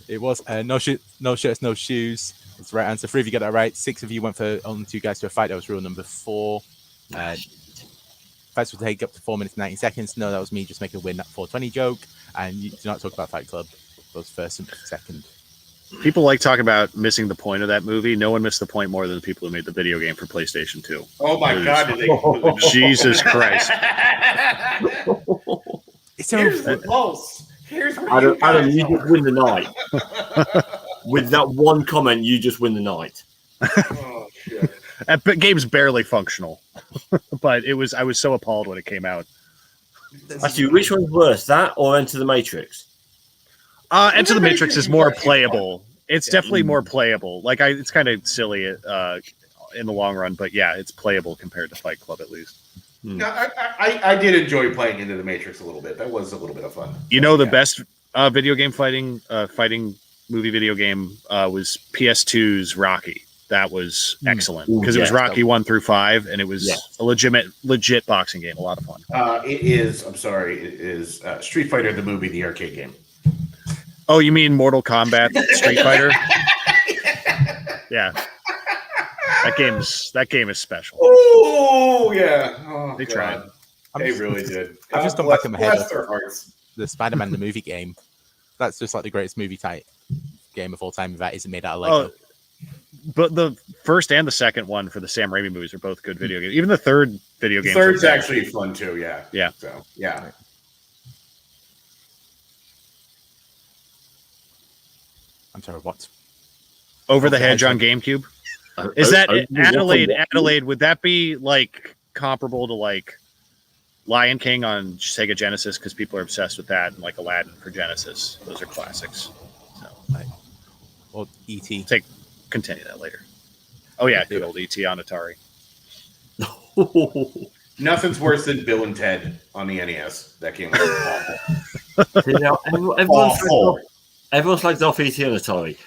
It was no shirts, no shoes. That's the right answer. 3 of you got that right. 6 of you went for only 2 guys to a fight. That was rule number 4. Fights will take up to 4 minutes and 19 seconds. No, that was me just making a win that 420 joke. And you do not talk about Fight Club. Those first and second. People like talking about missing the point of that movie. No one missed the point more than the people who made the video game for PlayStation 2. Oh my God! Did they completely miss Jesus Christ! Here's the pulse. Here's where Adam, you just win the night. With that one comment, you just win the night. Oh shit! That game's barely functional, but I was so appalled when it came out. Actually, which one's worse, that or Enter the Matrix? Enter the Matrix is more playable. It's definitely more playable. Like it's kind of silly in the long run, but yeah, it's playable compared to Fight Club at least. No, I did enjoy playing Into the Matrix a little bit. That was a little bit of fun. You know, the best video game fighting movie video game was PS2's Rocky. That was excellent because it was Rocky 1 through 5, and it was a legit boxing game. A lot of fun. It is. I'm sorry. It is Street Fighter the movie, the arcade game. Oh, you mean Mortal Kombat Street Fighter? Yeah. That game is special. Oh yeah. Oh, they tried. They really did. I've just gone back in my head. Hearts. The Spider-Man the movie game. That's just like the greatest movie type game of all time. That isn't made out of Lego. Oh, but the first and the second one for the Sam Raimi movies are both good video games. Even the third video game. Third's actually fun too. Yeah. Yeah. So yeah. I'm sorry. What? Over the Hedge on GameCube. Is that Adelaide? Would that be like comparable to like Lion King on Sega Genesis? Because people are obsessed with that, and like Aladdin for Genesis. Those are classics. So, or E.T. Continue that later. Oh yeah, good old E.T. on Atari. Nothing's worse than Bill and Ted on the NES. That game was awful. Everyone's like off E.T. on Atari.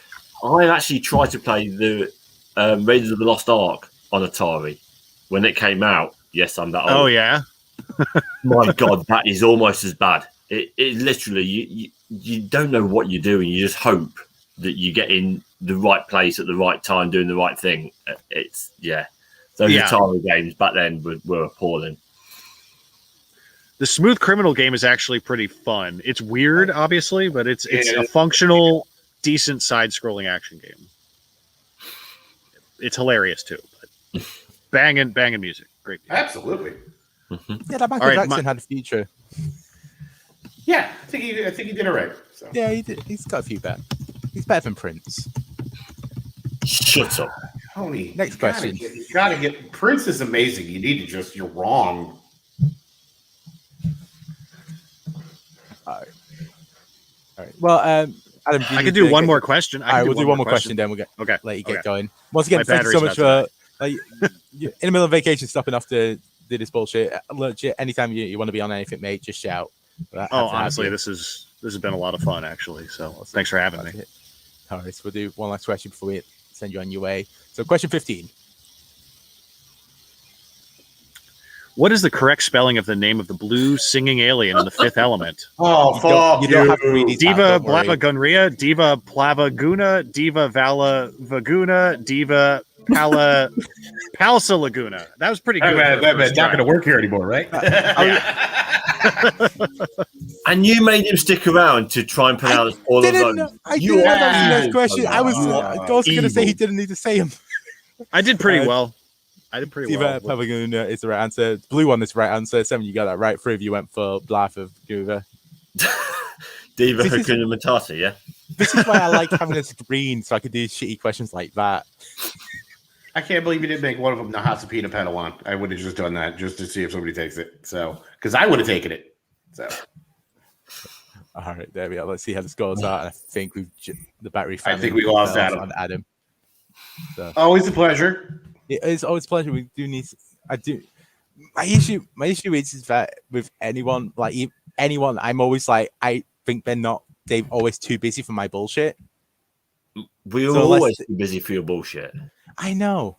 I actually tried to play the Raiders of the Lost Ark on Atari when it came out. Yes, I'm that old. Oh yeah. My God, that is almost as bad. It literally you don't know what you're doing. You just hope that you get in the right place at the right time, doing the right thing. It's those Atari games back then were appalling. The Smooth Criminal game is actually pretty fun. It's weird, obviously, but it's a functional, decent side-scrolling action game. It's hilarious too. But banging music, great. Absolutely. Yeah, that Michael Jackson had a future. Yeah, I think he did it right. So. Yeah, he did. He's got a few better. He's better than Prince. Shut up. Tony. Next question. You gotta get Prince is amazing. You need to you're wrong. All right. Well, Adam, I could do one more question. All right, we'll do one more question, then we'll let you get going. Once again, thank you so much for you're in the middle of vacation, stopping off to do this bullshit. Legit, anytime you want to be on anything, mate, just shout. Honestly, this has been a lot of fun, actually. So thanks for having me. All right, so we'll do one last question before we send you on your way. So, question 15. What is the correct spelling of the name of the blue singing alien in The Fifth Element? Oh, fuck you! Don't have to read these Diva out, Blavagunria, Diva Plavaguna, Diva Vala Vaguna, Diva Pala Palsa Laguna. That was pretty good. That's not going to work here anymore, right? And you made him stick around to try and pronounce all of them. I didn't know that was the next question. I was also going to say he didn't need to say them. I did pretty well. Diva Pavaguna is the right answer. Blue one is the right answer. 7, you got that right. 3 of you went for Blythe of Diva. Diva Hakuna Matata, yeah. This is why I like having a screen so I could do shitty questions like that. I can't believe you didn't make one of them Nahasapina Padawan. I would have just done that just to see if somebody takes it. So, because I would have taken it. So, all right, there we go. Let's see how the scores are. And I think the battery. I think we lost Adam. On Adam. So. Always a pleasure. It is always a pleasure. We do need. I do. My issue is that with anyone, I'm always like, I think they're always too busy for my bullshit. We're always too busy for your bullshit. I know.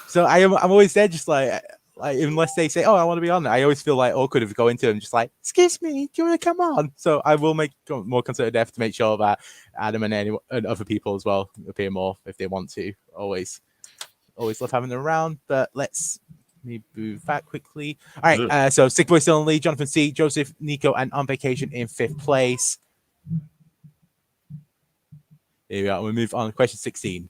So I'm always there, just like unless they say, "Oh, I want to be on," I always feel like awkward if we go into them, just like, "Excuse me, do you want to come on?" So I will make more concerted effort to make sure that Adam and other people as well appear more if they want to. Always love having them around. But let's move back quickly. All right. So Sick Boy still in the lead. Jonathan C, Joseph, Nico, and On Vacation in 5th place. Here we are. We'll move on to question 16.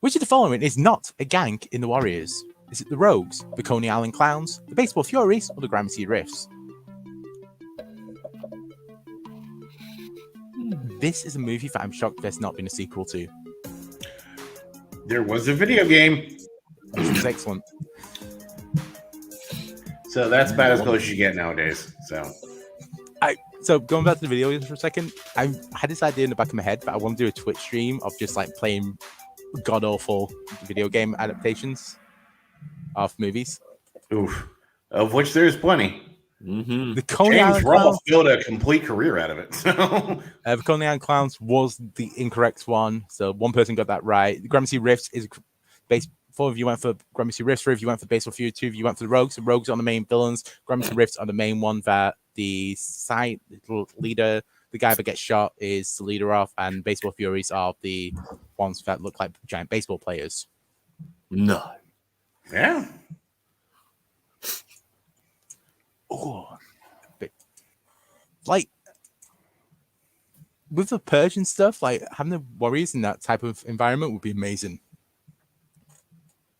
Which of the following is not a gank in the Warriors? Is it the Rogues, the Coney Island Clowns, the Baseball Furies, or the Gramercy Riffs? This is a movie that I'm shocked there's not been a sequel to. There was a video game. This is excellent. So that's about as close as you get nowadays. So going back to the video games for a second, I had this idea in the back of my head, but I want to do a Twitch stream of just like playing god awful video game adaptations of movies. Oof. Of which there's plenty. The Coney James Island Rolfe Clowns. built a complete career out of it. So The Coney Island Clowns was the incorrect one, so one person got that right. The Gramercy Riffs is based. 4 of you went for Gramercy Riffs, 3 of you went for Baseball Fury, 2 of you went for the Rogues. The Rogues are the main villains. Gramercy Riffs are the main one that the side leader, the guy that gets shot, is the leader of, and Baseball Furies are the ones that look like giant baseball players. No. yeah. Oh, but like with the Persian stuff, like having the Warriors in that type of environment would be amazing.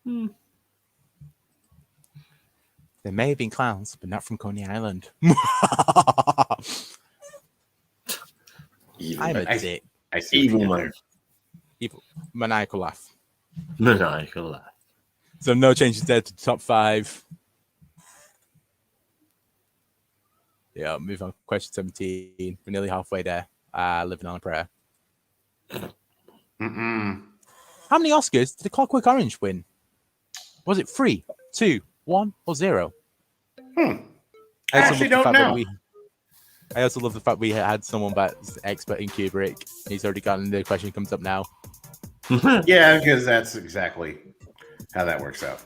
There may have been clowns, but not from Coney Island. I'm a dick. I see Evil what you did man. there. Evil. Maniacal laugh. Maniacal laugh. So no changes there to the top 5. Yeah, move on. Question 17. We're nearly halfway there. Living on a prayer. Mm-mm. How many Oscars did A Clockwork Orange win? Was it 3, 2, 1, or 0? I actually don't know. I also love the fact we had someone that's expert in Kubrick. He's already gotten the question comes up now. Yeah, because that's exactly how that works out.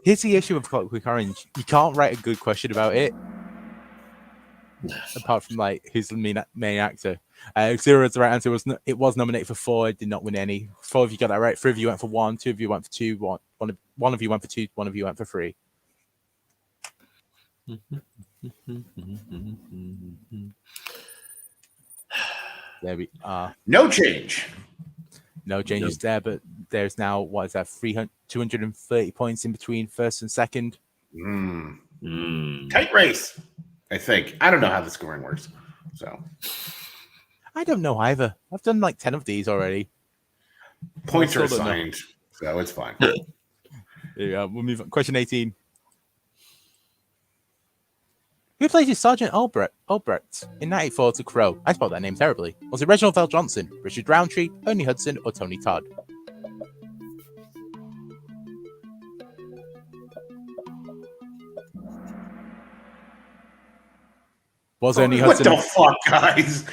Here's the issue with Clockwork Orange. You can't write a good question about it. Apart from like who's the main actor. 0 is the right answer. It was nominated for 4. It did not win any. 4 of you got that right. 3 of you went for 1. 2 of you went for 2. One of you went for 2. 1 of you went for 3. There we are. No change. No changes there, but there's now, what is that, 230 points in between first and second. Tight race, I think. I don't know how the scoring works. So I don't know either. I've done like 10 of these already. points are still don't know. assigned, so it's fine. There you go. We'll move on. Question 18. Who plays your Sergeant Albrecht in 94 to Crow? I spelled that name terribly. Was it Reginald Vell Johnson, Richard Roundtree, Ernie Hudson, or Tony Todd? Was Ernie What Hudson? the fuck, guys?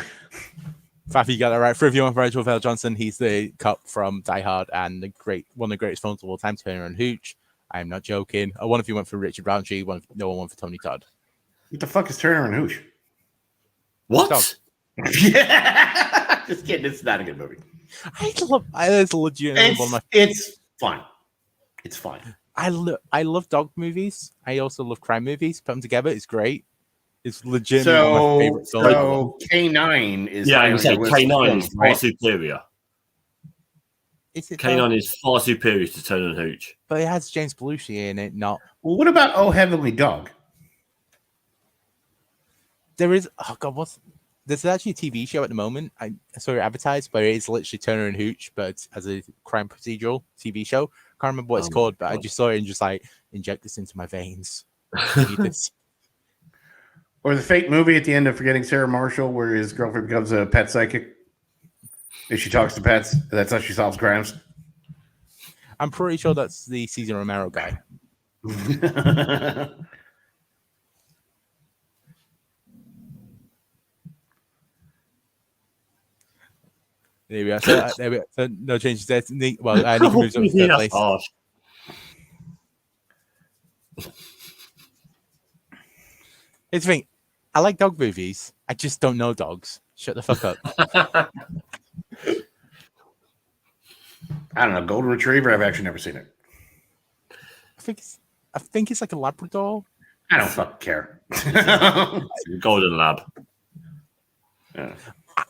Faffy got that right. For everyone, for Reginald Vell Johnson, he's the cop from Die Hard and one of the greatest films of all time, Turner and Hooch. I am not joking. One of you went for Richard Roundtree, no one went for Tony Todd. What the fuck is Turner and Hooch? What? Dog. Yeah, just kidding. It's not a good movie. It's legitimately one of my. It's fine. It's fine. I love dog movies. I also love crime movies. Put them together, it's great. It's legitimately one of my favorite films. So K9 is Yeah, I would say finally the K9 list is of far films, superior. Is it K9 is far superior to Turner and Hooch. but it has James Belushi in it. Not Well, what about Oh Heavenly Dog? there is. Oh god, there's actually a TV show at the moment. I saw it advertised, but it is literally Turner and Hooch, but it's as a crime procedural TV show. Can't remember what it's called, but I just saw it and just like inject this into my veins. I need this. Or the fake movie at the end of Forgetting Sarah Marshall, where his girlfriend becomes a pet psychic. And she talks to pets. And that's how she solves crimes. I'm pretty sure that's the Cesar Romero guy. There we are. So no changes there. Well, Nick moves up to third place. Oh, Here's the thing. I like dog movies. I just don't know dogs. Shut the fuck up. I don't know. Golden Retriever? I've actually never seen it. I think it's like a Labrador. I don't fucking care. Golden Lab. Yeah.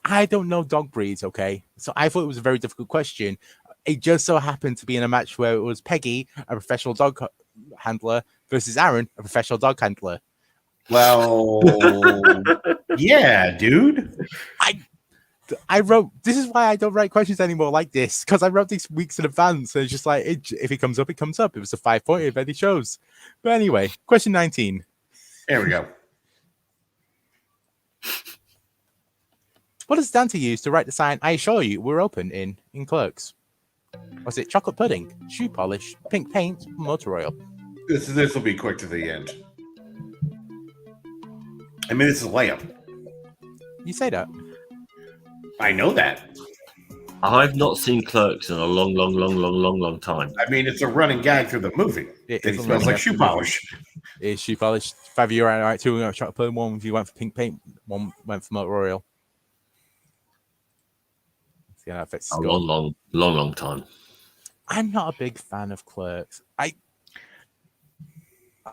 I don't know dog breeds, okay? So I thought it was a very difficult question. It just so happened to be in a match where it was Peggy, a professional dog handler, versus Aaron, a professional dog handler. Well, yeah, dude. I wrote, this is why I don't write questions anymore like this, because I wrote these weeks in advance. And it's just like, if it comes up, it comes up. It was a 5-pointer if any shows. But anyway, question 19. There we go. What does Dante use to write the sign, I assure you, we're open in Clerks? Was it chocolate pudding, shoe polish, pink paint, motor oil? This will be quick to the end. I mean, this is a layup. You say that. I know that. I've not seen Clerks in a long time. I mean, it's a running gag through the movie. It smells like shoe polish. It's shoe polish. 5 of you are right. 2 went for chocolate pudding. 1 of you went for pink paint. 1 went for motor oil. See how that affects A long time. I'm not a big fan of Clerks. I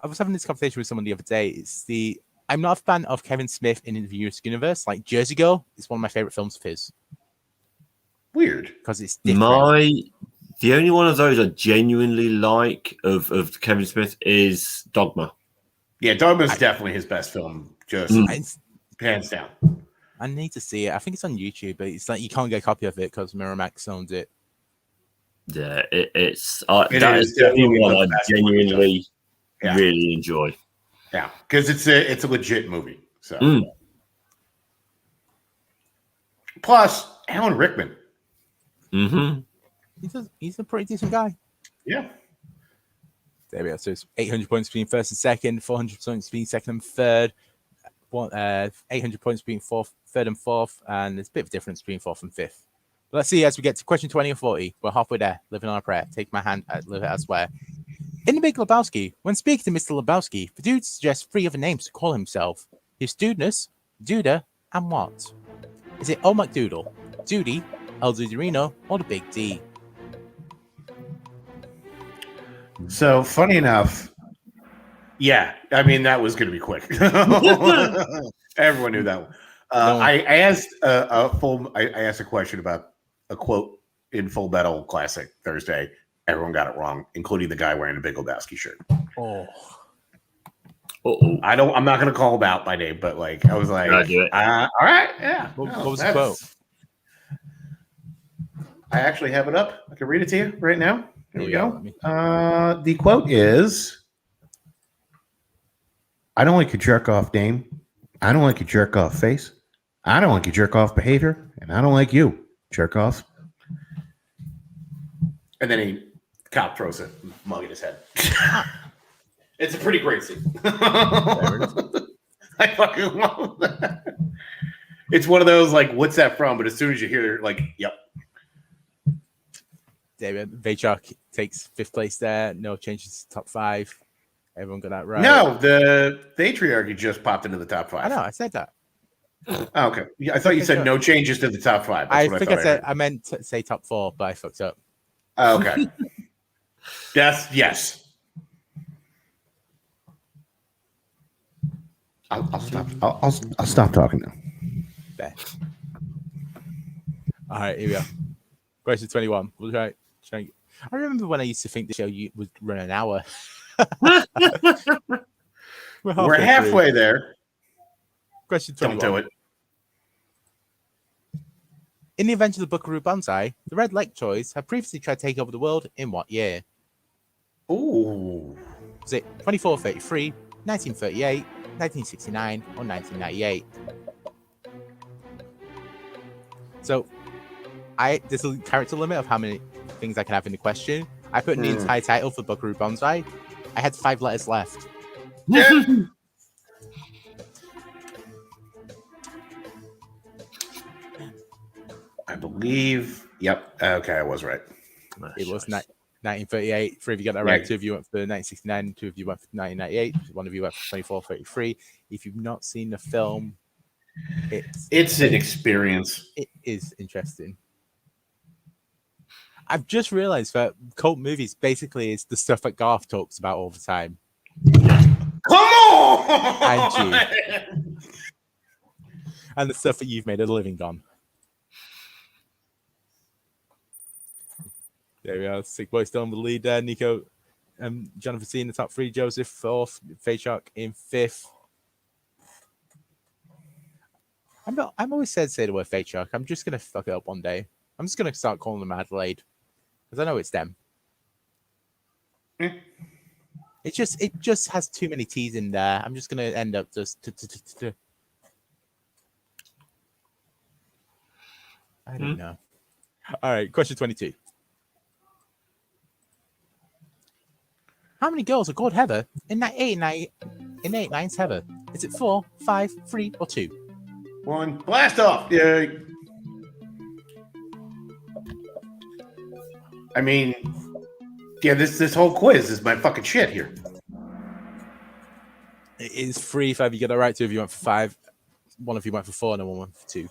was having this conversation with someone the other day. I'm not a fan of Kevin Smith in the universe. Like Jersey Girl is one of my favorite films of his. Weird. Because it's different. The only one of those I genuinely like of Kevin Smith is Dogma. Yeah, Dogma is definitely his best film. Just hands down. I need to see it. I think it's on YouTube, but it's like you can't get a copy of it because Miramax owns it. Yeah, that is definitely the only one one I of the best genuinely really enjoy. Yeah, because it's a legit movie. So plus Alan Rickman. Mm-hmm. He's a pretty decent guy. Yeah. There we go. So it's 800 points between first and second, 400 points between second and third, 800 points between third and fourth, and there's a bit of a difference between fourth and fifth. But let's see as we get to question 20 and 40. We're halfway there. Living on a prayer. Take my hand. Live it elsewhere. In The Big Lebowski, when speaking to Mr. Lebowski, the dude suggests 3 other names to call himself: his Dudeness, Duda, and what? Is it Old MacDoodle, Duty, El Duderino, or the Big D? So funny enough, yeah. I mean, that was going to be quick. Everyone knew that one. I asked I asked a question about a quote in Full Metal Classic Thursday. Everyone got it wrong, including the guy wearing a Big Lebowski shirt. Oh. Uh-oh. I'm not going to call him out by name, but like I was like, all right, yeah. What was the quote? I actually have it up. I can read it to you right now. Here we go. Yeah, the quote is, "I don't like your jerk off name. I don't like your jerk off face. I don't like your jerk off behavior, and I don't like you, jerk off." And then the cop throws a mug in his head. It's a pretty great scene. I fucking love that. It's one of those like, what's that from? But as soon as you hear it, like, yep. David Vaychuk takes 5th place there. No changes to top 5. Everyone got that right. No, the patriarchy just popped into the top 5. I know. I said that. Oh, okay. Yeah, I thought you said no changes to the top 5. I think I said I meant to say top 4, but I fucked up. Oh, okay. Yes. I'll stop. I'll stop talking now. There. All right, here we go. Question 21. We'll try. I remember when I used to think the show would run an hour. We're halfway there. Question 21. Don't do it. In the event of the Buckaroo Banzai, the Red Leg Toys have previously tried to take over the world in what year? Ooh. Was it 2433, 1938, 1969, or 1998? So, there's a character limit of how many things I can have in the question. I put in the entire title for Buckaroo Banzai. I had 5 letters left. Yeah. I believe. Yep. Okay, I was right. It was 1938. 3 of you got that right. 2 of you went for 1969. 2 of you went for 1998. 1 of you went for 2433. If you've not seen the film, it's an experience. It is interesting. I've just realized that cult movies basically is the stuff that Garth talks about all the time. Come on! And you. And the stuff that you've made a living on. There we are. Sick Boy still in the lead there. Nico and Jonathan C in the top 3. Joseph 4th. Faychuk in 5th. I'm always said say the word Faychuk. I'm just gonna fuck it up one day. I'm just gonna start calling them Adelaide because I know it's them. It just has too many T's in there. I'm just gonna end up just. I don't know. All right, question 22. How many girls are called Heather in 8 Nines Heather? Is it 4, 5, 3, or 2? 1. Blast off! Yay! I mean, yeah, this whole quiz is my fucking shit here. It is 3, 5. You get that right. 2 of you went for 5. 1 of you went for 4, and 1 went for 2.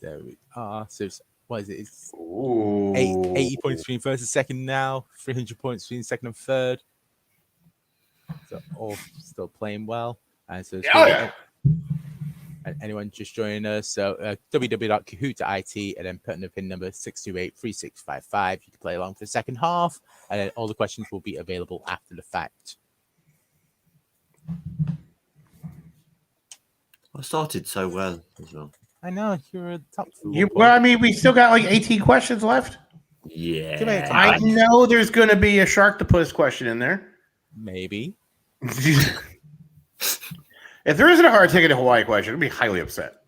There we are. So what is it? It's 80 points between first and second now. 300 points between second and third. So all still playing well. And so and anyone just joining us, so www.kahoot.it and then putting the pin number 6283655. You can play along for the second half, and then all the questions will be available after the fact. I started so well as well. I know you're a top. Well, I mean, we still got like 18 questions left. Yeah, I know there's going to be a Sharktopus question in there. Maybe. If there isn't a hard ticket to Hawaii question, I'll be highly upset.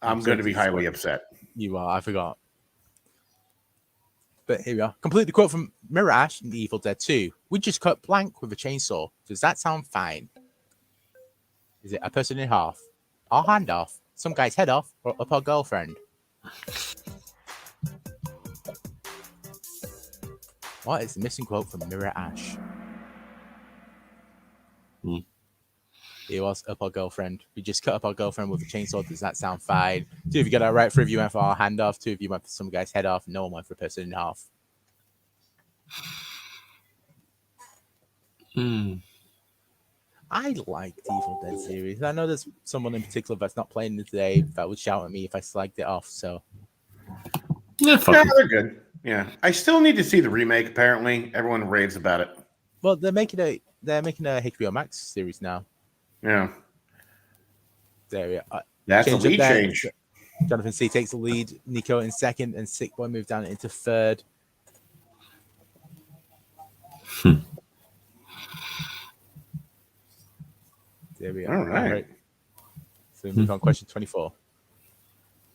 I'm going to be highly upset. You are. I forgot. But here we are. Complete the quote from Mirror Ash in The Evil Dead 2. We just cut blank with a chainsaw. Does that sound fine? Is it a person in half? Our hand off? Some guy's head off? Or up our girlfriend? What is the missing quote from Mirror Ash? It was up our girlfriend. We just cut up our girlfriend with a chainsaw. Does that sound fine? 2 of you got that right. 3 of you went for our hand off. 2 of you went for some guy's head off. No one went for a person in half. I like the Evil Dead series. I know there's someone in particular that's not playing today that would shout at me if I slagged it off. So yeah, they're good. Yeah, I still need to see the remake. Apparently, everyone raves about it. Well, they're making a HBO Max series now. Yeah, there we are. That's a lead change. Jonathan C takes the lead. Nico in second, and Sick Boy moved down into third. There we are. All right. So we move on. Question 24.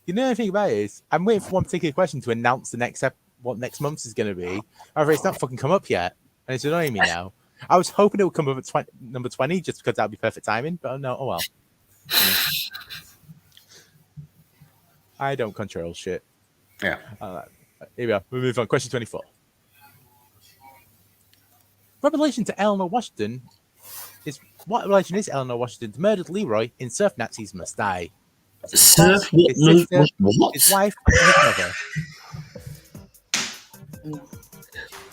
You know anything about it is I'm waiting for one particular question to announce the next what next month is going to be. However, it's not fucking come up yet, and it's annoying me now. I was hoping it would come up at number 20 just because that would be perfect timing, but no. Oh well. I don't control shit. Yeah. Here we are. We move on. Question 24. What relation to Eleanor Washington is Eleanor Washington to murdered Leroy in Surf Nazis Must Die? Surf his sister, what? his wife, and his mother.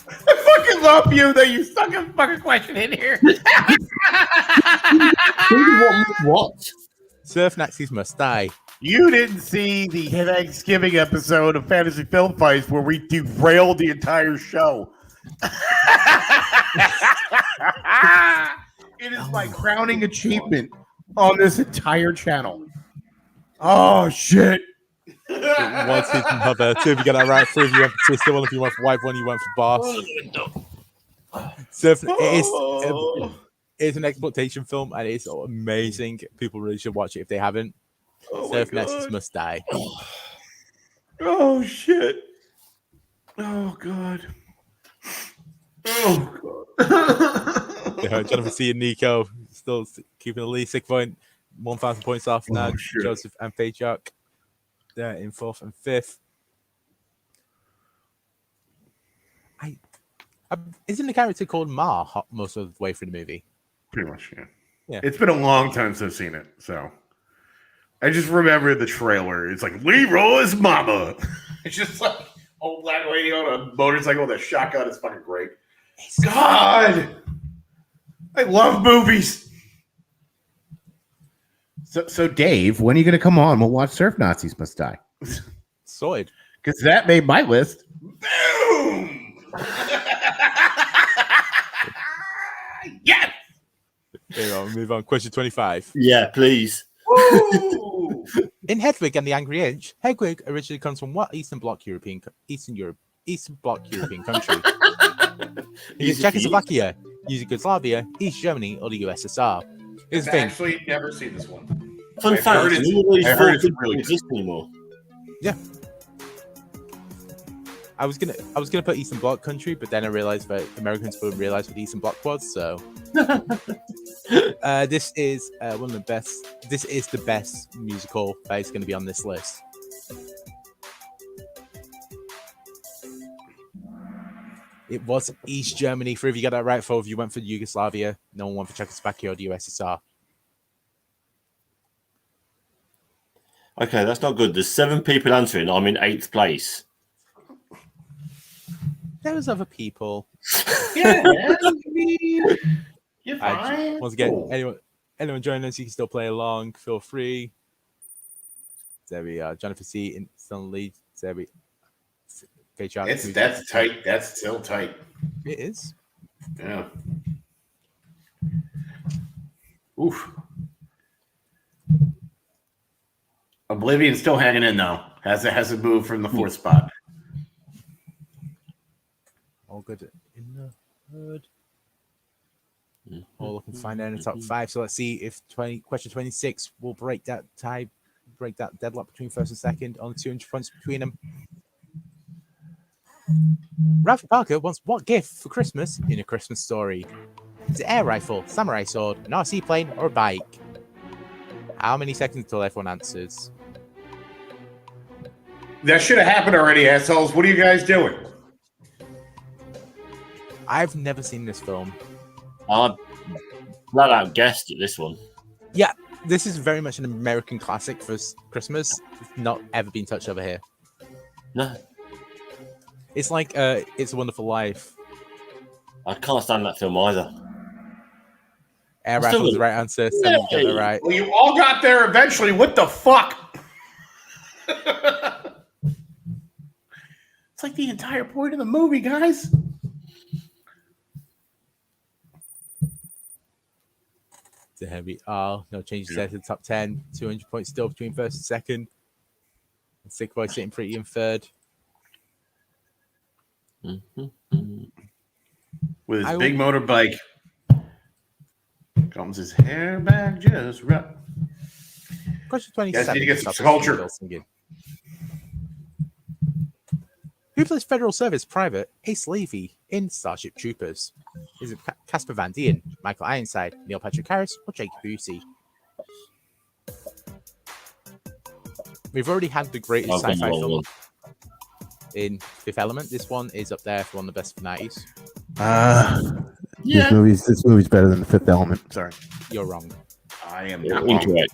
I fucking love you that you stuck a fucking question in here. What? Surf Nazis Must Die. You didn't see the Thanksgiving episode of Fantasy Film Fights where we derailed the entire show. It is my crowning achievement on this entire channel. Oh, shit. It was his mother. 2 of you got that right. 3 of you went for sister. 1 of you went for wife. 1 of you went for boss. Surf, it is an exploitation film, and it's amazing. People really should watch it if they haven't. Surf Nazis Must Die. Oh, shit. Oh, God. Oh, God. Jonathan C and Nico still keeping the lead. 6 point, 1,000 points off now. Joseph and Faychuk there in 4th and 5th. Isn't the character called Ma most of the way through the movie? Pretty much, yeah. Yeah. It's been a long time since I've seen it, so I just remember the trailer. It's like Leroy's mama. It's just like, Old black lady on a motorcycle with a shotgun is fucking great. God, I love movies. So Dave, when are you going to come on? We'll watch Surf Nazis Must Die. Sorted. Because that made my list. Boom! Yes! Here, I'll move on. Question 25. Yeah, please. Woo! In Hedwig and the Angry Inch, Hedwig originally comes from what Eastern Bloc European country? Is it Czechoslovakia, Yugoslavia, East Germany, or the USSR? Here's the I've thing. actually never seen this one. Fun I've fact: heard it's- none of these I've four heard it's countries really good. exist anymore. Yeah. I was gonna put Eastern Bloc country, but then I realized that Americans would realize what the Eastern Bloc was. So this is one of the best. This is the best musical that is going to be on this list. It was East Germany. Three of you got that right. Four of you went for Yugoslavia. No one went for Czechoslovakia or the USSR. Okay, that's not good. There's 7 people answering. I'm in 8th place. There was other people. Yeah, man. You're fine. Once again, Cool. anyone joining us, you can still play along. Feel free. There we are. Jonathan C. in still in the lead. There we. Okay, Charlie. That's tight. That's still tight. It is. Yeah. Oof. Oblivion's still hanging in though. Hasn't moved from the 4th spot. All good in the hood. All looking fine there in the top 5. So let's see if question 26 will break that deadlock between first and second. Only 200 points between them. Ralph Parker wants what gift for Christmas in A Christmas Story? Is it air rifle, samurai sword, an RC plane, or a bike? How many seconds until everyone answers? That should have happened already, assholes. What are you guys doing? I've never seen this film. I flat out guessed at this one. Yeah, this is very much an American classic for Christmas. It's not ever been touched over here. No, It's like It's a Wonderful Life. I can't stand that film either. Air Still rifle is the good. right answer. Seven, you got it right. Well, you all got there eventually. What the fuck? It's like the entire point of the movie, guys. There we are. No changes there to the top 10. 200 points still between first and second. And Sick Boy sitting pretty in third. With his big motorbike. Comes his hair back just right. Question 27. Guys need to get some Stop culture. Bill singing. Who plays Federal Service Private Ace Levy in Starship Troopers? Is it Casper Van Dien, Michael Ironside, Neil Patrick Harris, or Jake Busey? We've already had the greatest sci-fi film in Fifth Element. This one is up there for one of the best of the 90s. Yeah. This movie's better than The Fifth Element. Sorry. You're wrong. I am You're not wrong. incorrect.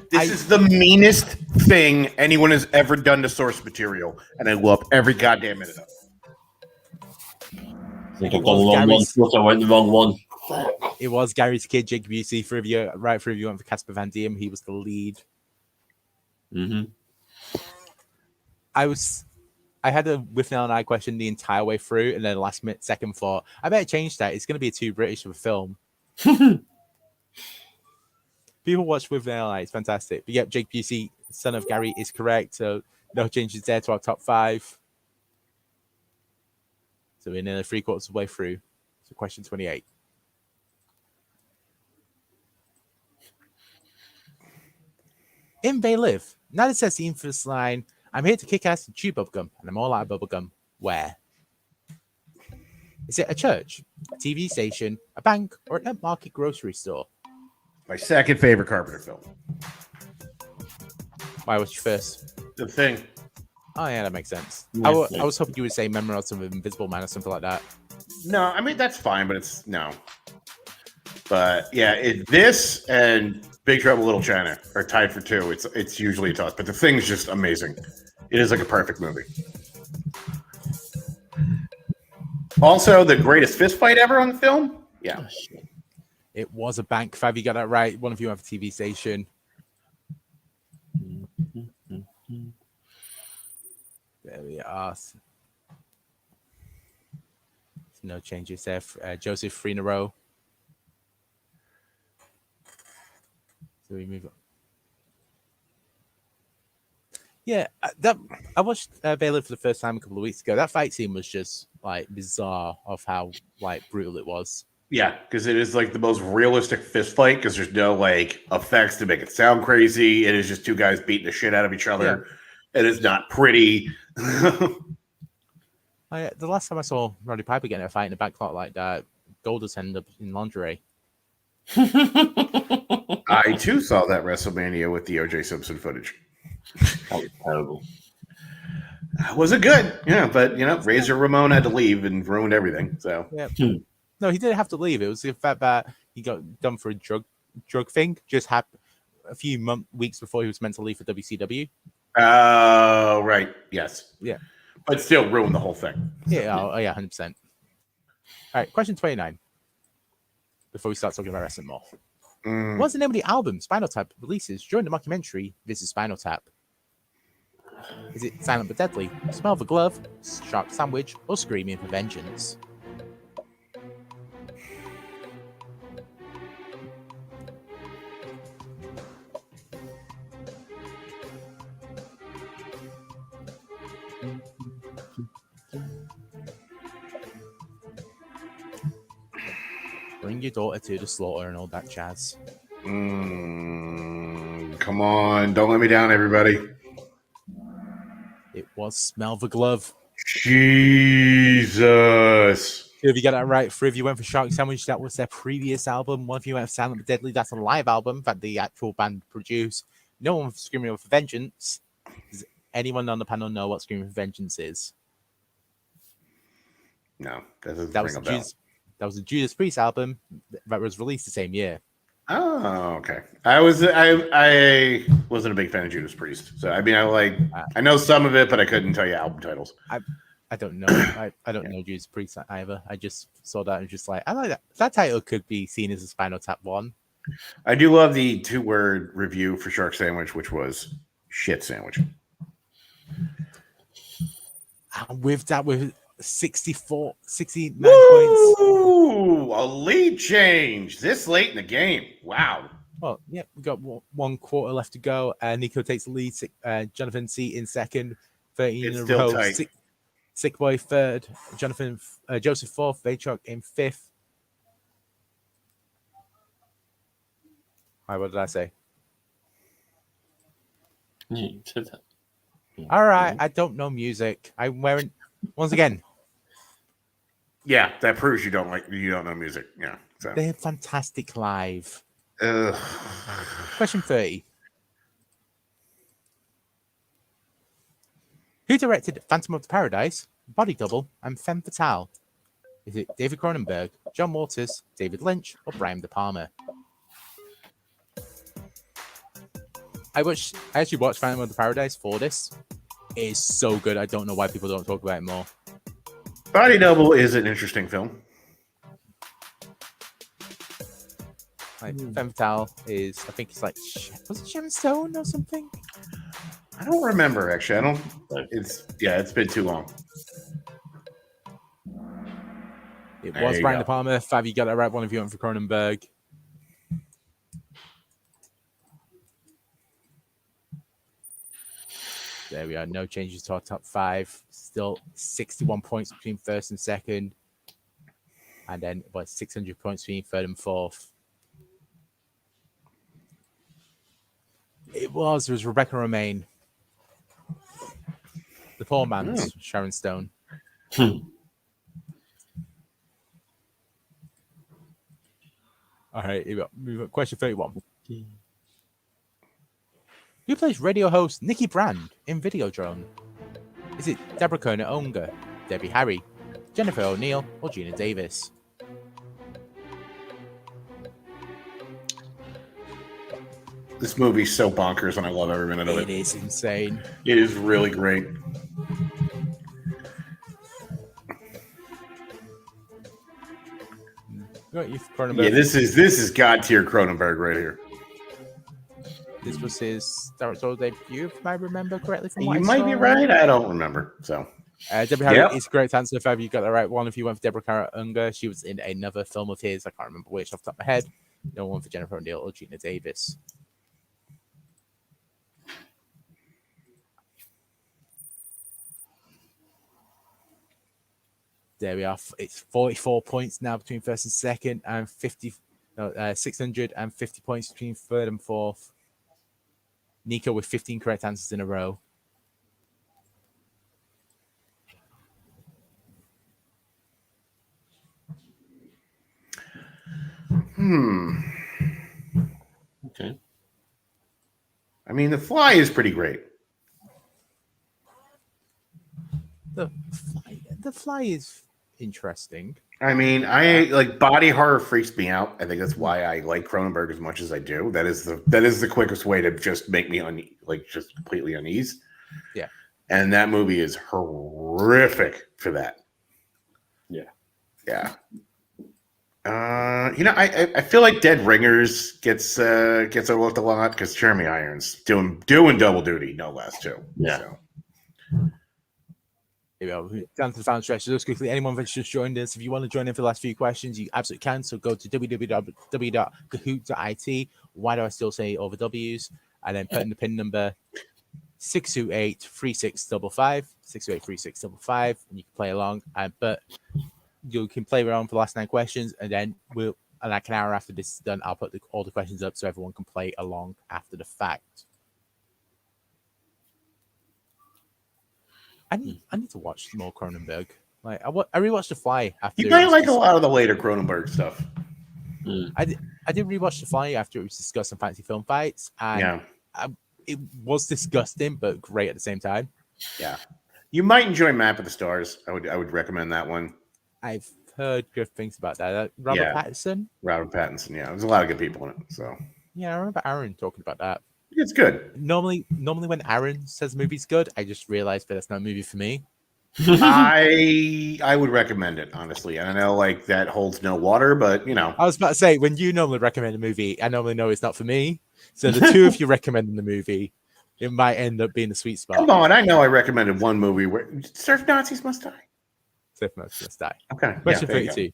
This is the meanest thing anyone has ever done to source material, and I love every goddamn minute of it. I think I've gone the wrong one. Thought I went the wrong one. It was Gary's kid, Jake Busey. For you, right? For you went for Casper Van Dien. He was the lead. Mm-hmm. I had a with now and I question the entire way through, and then last minute second thought, I better change that. It's going to be too British of a film. People watch with now and I. It's fantastic. But yep, Jake Busey, son of Gary, is correct. So no changes there to our top 5. So we're nearly 3/4 of the way through. So question 28. In They Live, Nada says the infamous line, I'm here to kick ass and chew bubblegum, and I'm all out of bubblegum. Where? Is it a church, a TV station, a bank, or an upmarket grocery store? My second favorite Carpenter film. Why was your first? The Thing. Oh, yeah, that makes sense. Yeah, I was hoping you would say Memories of Invisible Man or something like that. No, I mean, that's fine, but it's no. But yeah, this and Big Trouble in Little China are tied for 2. It's usually a toss, but The Thing's just amazing. It is like a perfect movie. Also, the greatest fist fight ever on the film. Yeah. It was a bank. Fav, you got that right. One of you have a TV station. There we are. No changes there. Joseph, 3 in a row. So we move on. Yeah, I watched Baylor for the first time a couple of weeks ago. That fight scene was just like bizarre of how like brutal it was. Yeah, because it is like the most realistic fist fight because there's no like effects to make it sound crazy. It is just two guys beating the shit out of each other. Yeah. It is not pretty. The last time I saw Roddy Piper getting a fight in a back lot like that, Goldust ended up in lingerie. I too saw that WrestleMania with the OJ Simpson footage. That was terrible. Was it good? Yeah, but Razor Ramon had to leave and ruined everything. So yeah. No, he didn't have to leave. It was the fact that he got done for a drug thing. Just happened a few weeks before he was meant to leave for WCW. Oh, right. Yes. Yeah. But still ruined the whole thing. Yeah. Yeah. 100%. All right. Question 29. Before we start talking about wrestling more. What's the name of the album Spinal Tap releases during the mockumentary This is Spinal Tap? Is it Silent but Deadly, Smell the Glove, Shark Sandwich, or Screaming for Vengeance? Bring your daughter to the slaughter and all that jazz. Come on, don't let me down, everybody. It was Smell the Glove. Jesus. Two of you got that right. 3 of you went for Shark Sandwich. That was their previous album. 1 of you went for Silent but Deadly. That's a live album that the actual band produced. No one for Screaming for Vengeance. Does anyone on the panel know what Screaming for Vengeance is? No, that was a Judas Priest album that was released the same year. Oh, okay. I wasn't a big fan of Judas Priest, so I mean, I know some of it, but I couldn't tell you album titles. I don't know. I don't know Judas Priest either. I just saw that and just like I like that. That title could be seen as a Spinal Tap one. I do love the 2-word review for Shark Sandwich, which was shit sandwich. And with 69 Woo! points. Ooh, a lead change this late in the game. Wow. Well, yeah, we've got 1 quarter left to go. Nico takes the lead. Jonathan C in second. 13 it's in a still row. Tight. Sick Boy third. Joseph fourth. Vaychuk in fifth. All right, what did I say? You said that. All right, I don't know music. I'm wearing once again. Yeah, that proves you don't know music. Yeah, so. They're fantastic live. Ugh. Question 30. Who directed Phantom of the Paradise, Body Double, and Femme Fatale? Is it David Cronenberg, John Waters, David Lynch, or Brian De Palma? I actually watched Phantom of the Paradise for this. It is so good. I don't know why people don't talk about it more. Body Double is an interesting film. Like Femme Fatale is, I think it's like, was it Sharon Stone or something? I don't remember actually. It's been too long. It was Brian De Palma. Fav, you got that right. 1 of you went for Cronenberg. There we are. No changes to our top 5. Still 61 points between first and second. And then about 600 points between third and fourth. It was Rebecca Romaine. The poor man's Sharon Stone. All right, here we go. Question 31. Who plays radio host Nikki Brand in Videodrome? Is it Deborah Kerner Unger, Debbie Harry, Jennifer O'Neill, or Gina Davis? This movie's so bonkers, and I love every minute of It it. is insane. It is really great. Got you, Yeah, Cronenberg. this is god tier Cronenberg right here. This was his directorial debut, if I remember correctly. From what You I might be saw. right. I don't remember. So Deborah Harry Yep. is a great answer. If you got the right one, if you went for Deborah Kara Unger, she was in another film of his. I can't remember which off the top of my head. No one for Jennifer O'Neill or Gina Davis. There we are. It's 44 points now between first and second, and 650 points between third and fourth. Nico with 15 correct answers in a row. Okay. I mean, The Fly is pretty great. The Fly is interesting. I mean, I like body horror freaks me out. I think that's why I like Cronenberg as much as I do. That is the quickest way to just make me just completely unease. Yeah. And that movie is horrific for that. Yeah. Yeah. I feel like Dead Ringers gets overlooked a lot because Jeremy Irons doing double duty, no less too. Yeah. So. Here we go. Down to the final stretch. Just quickly, anyone that's just joined us, if you want to join in for the last few questions, you absolutely can. So go to www.kahoot.it. Why do I still say all the W's? And then put in the pin number 628-3655, 628-3655, and you can play along. But you can play around for the last 9 questions, and then like an hour after this is done, I'll put all the questions up so everyone can play along after the fact. I need to watch more Cronenberg. Like I rewatched The Fly after. You might like a lot of the later Cronenberg stuff. I did rewatch The Fly after it was discussed in Fantasy Film Fights, and it was disgusting but great at the same time. Yeah, you might enjoy Map of the Stars. I would recommend that one. I've heard good things about that. Robert Pattinson. Robert Pattinson. Yeah, there's a lot of good people in it. So yeah, I remember Aaron talking about that. It's good. Normally when Aaron says a movie's good, I just realize that it's not a movie for me. I would recommend it, honestly. And I know like that holds no water, but I was about to say, when you normally recommend a movie, I normally know it's not for me. So the two of you recommending the movie, it might end up being the sweet spot. Come on, I know I recommended one movie where Surf Nazis Must Die. Surf Nazis Must Die. Okay. Question 32.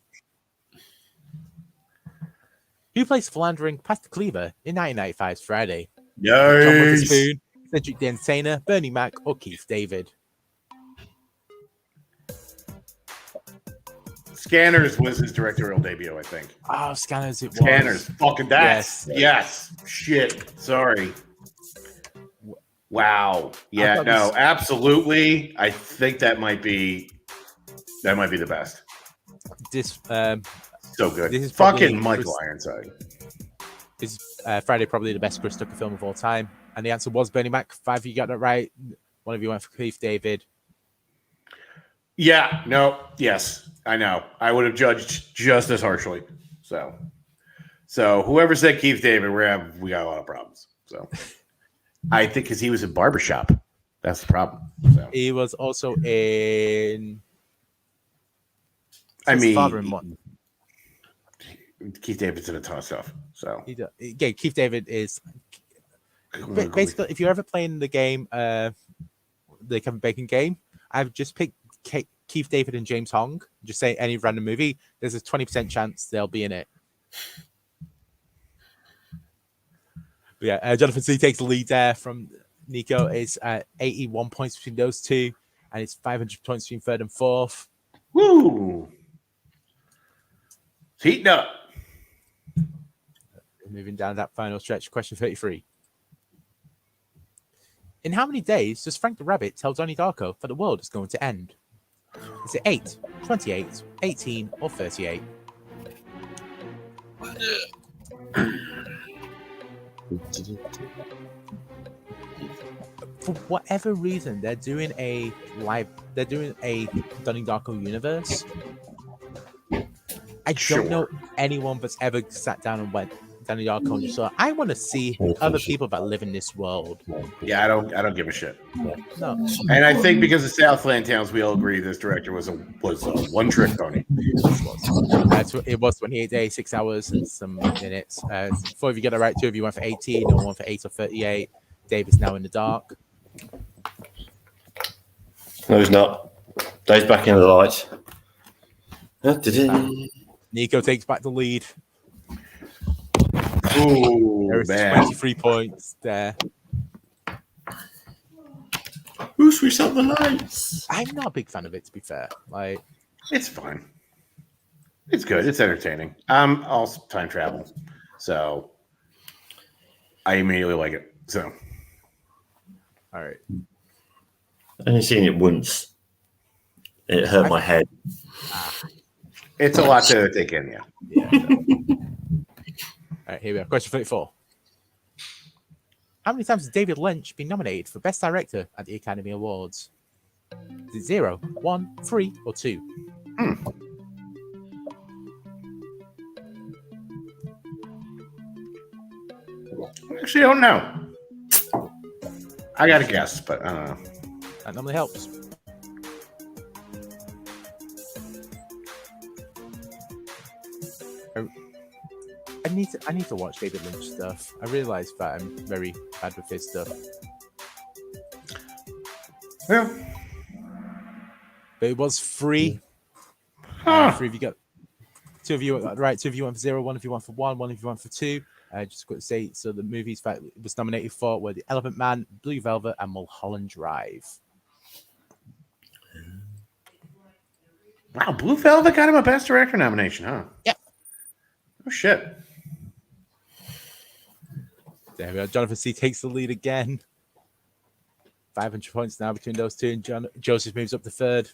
Who plays philandering Pastor Cleaver in 1995's Friday? John Yes. Witherspoon, Cedric the Entertainer, Bernie Mac, or Keith David? Scanners was his directorial debut, I think. Oh, Scanners, it was. Scanners. Fucking that. Yes. Yes. Shit. Sorry. Wow. Yeah, no, absolutely. I think that might be the best. This So good. This is fucking probably Michael Ironside. is Friday probably the best Chris Tucker film of all time? And the answer was Bernie Mac. 5 of you got that right. One of you went for Keith David. Yeah, no, yes, I know. I would have judged just as harshly. So whoever said Keith David, we got a lot of problems. So I think because he was in Barbershop, that's the problem. So He was also in. I mean, father-in-law. Keith David's in a ton of stuff. So Yeah, Keith David is basically, if you're ever playing the game, the Kevin Bacon game, I've just picked Keith David and James Hong. Just say any random movie. There's a 20% chance they'll be in it. But yeah, Jonathan C takes the lead there from Nico. It's 81 points between those two, and it's 500 points between third and fourth. woo, it's heating up. Moving down that final stretch, question 33. In how many days does Frank the Rabbit tell Donnie Darko that the world is going to end? Is it 8, 28, 18, or 38? For whatever reason, they're doing a Donnie Darko universe. I Sure. don't know anyone that's ever sat down and went, Danny Darko. So I want to see other people that live in this world. Yeah, I don't give a shit. No, And I think because of Southland Towns, we all agree this director was a one-trick pony. it was 28 days, 6 hours, and some minutes. 4 of you got it right. 2 of you went for 18, and 1 for 8 or 38. Dave's now in the dark. No, he's not. Dave's back in the lights. Nico takes back the lead. Ooh, There's man. 23 points there. Who switched up the lights? I'm not a big fan of it, to be fair. Like, It's fine. It's good. It's entertaining. Also time travel, so I immediately like it. So, all right. I've only seen it once. It hurt my head. it's a lot to take in. Yeah. All right, here we are. Question 34. How many times has David Lynch been nominated for Best Director at the Academy Awards? Is it 0, 1, 3, or 2? Actually, I don't know. I got to guess, but I don't know. That normally helps. I need to watch David Lynch stuff. I realize that I'm very bad with his stuff. Yeah. But it was 3. Huh. 3 of you got 2 of you got right. 2 of you went for 0. 1 of you went for 1. 1 of you went for 2. Just quick to say, so the movies that it was nominated for were The Elephant Man, Blue Velvet, and Mulholland Drive. Wow, Blue Velvet got him a Best Director nomination, huh? Yep. Oh shit. There we go. Jonathan C takes the lead again. 500 points now between those two, and Joseph moves up to 3rd.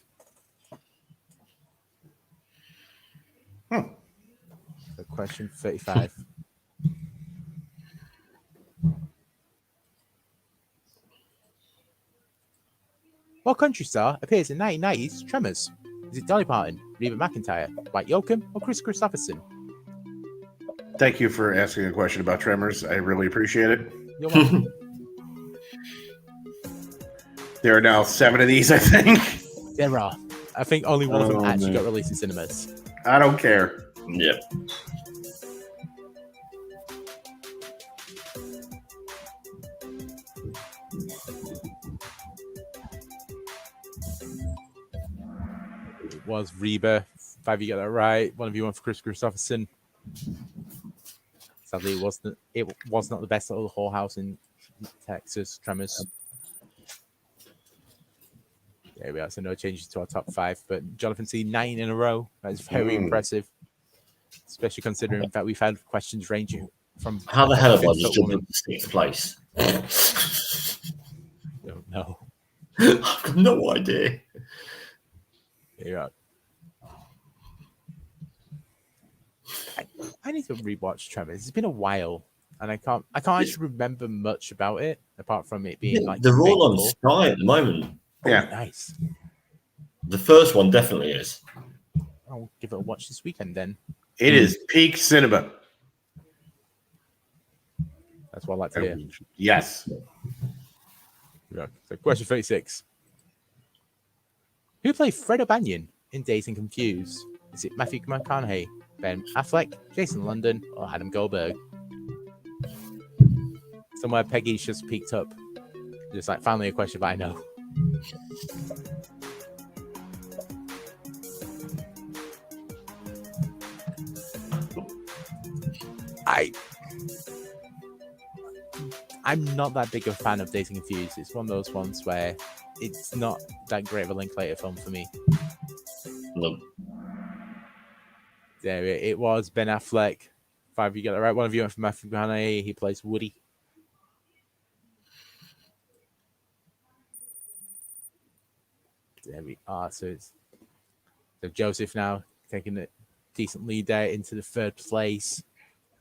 So question 35. What country star appears in 1990's Tremors? Is it Dolly Parton, Reba McEntire, Dwight Yoakam, or Chris Christopherson? Thank you for asking a question about Tremors. I really appreciate it. You're welcome. There are now 7 of these, I think. There are. I think only one of them Oh, actually man. got released in cinemas. I don't care. Yep. It was Reba. 5 of you got that right. 1 of you went for Chris Christopherson. Sadly, it was not the best little whorehouse in Texas, Tremors. There we are. So no changes to our top 5. But Jonathan C, 9 in a row. That's very impressive. Especially considering that we've had questions ranging from... How the hell have I Fifth just to jumped woman. into 6th place? Don't know. I've got no idea. There you are. I need to rewatch Tremors. It's been a while, and I can't actually remember much about it apart from it being like They're all on debatable. Sky at the moment. Yeah. Nice. The first one definitely is. I'll give it a watch this weekend then. It is peak cinema. That's what I like to hear. Yes. Yeah. So question 36. Who played Fred O'Banion in Dazed and Confused? Is it Matthew McConaughey, Ben Affleck, Jason London, or Adam Goldberg? Somewhere Peggy's just peeked up. Just like finally a question that I know. I'm not that big a fan of Dazed and Confused. It's one of those ones where it's not that great of a Linklater film for me. No. There it was. Ben Affleck. 5 of you got it right. 1 of you went for Matthew McConaughey. He plays Woody. There we are. So Joseph now taking a decent lead there into the 3rd place.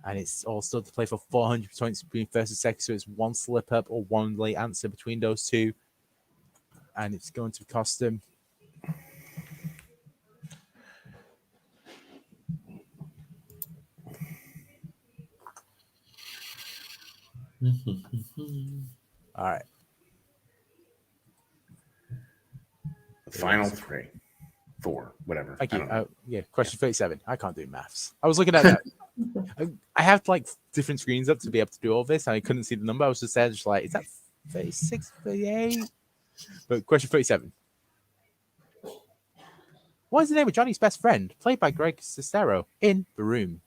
And it's all still to play for 400 points between 1st and 2nd. So it's 1 slip up or 1 late answer between those two. And it's going to cost them. All right. The final 3, 4, whatever. Thank I you. don't know. Yeah, question 37. I can't do maths. I was looking at that. I have like different screens up to be able to do all this, and I couldn't see the number. I was just there, just like, is that 36, 38? But question 37. What is the name of Johnny's best friend, played by Greg Sestero, in The Room?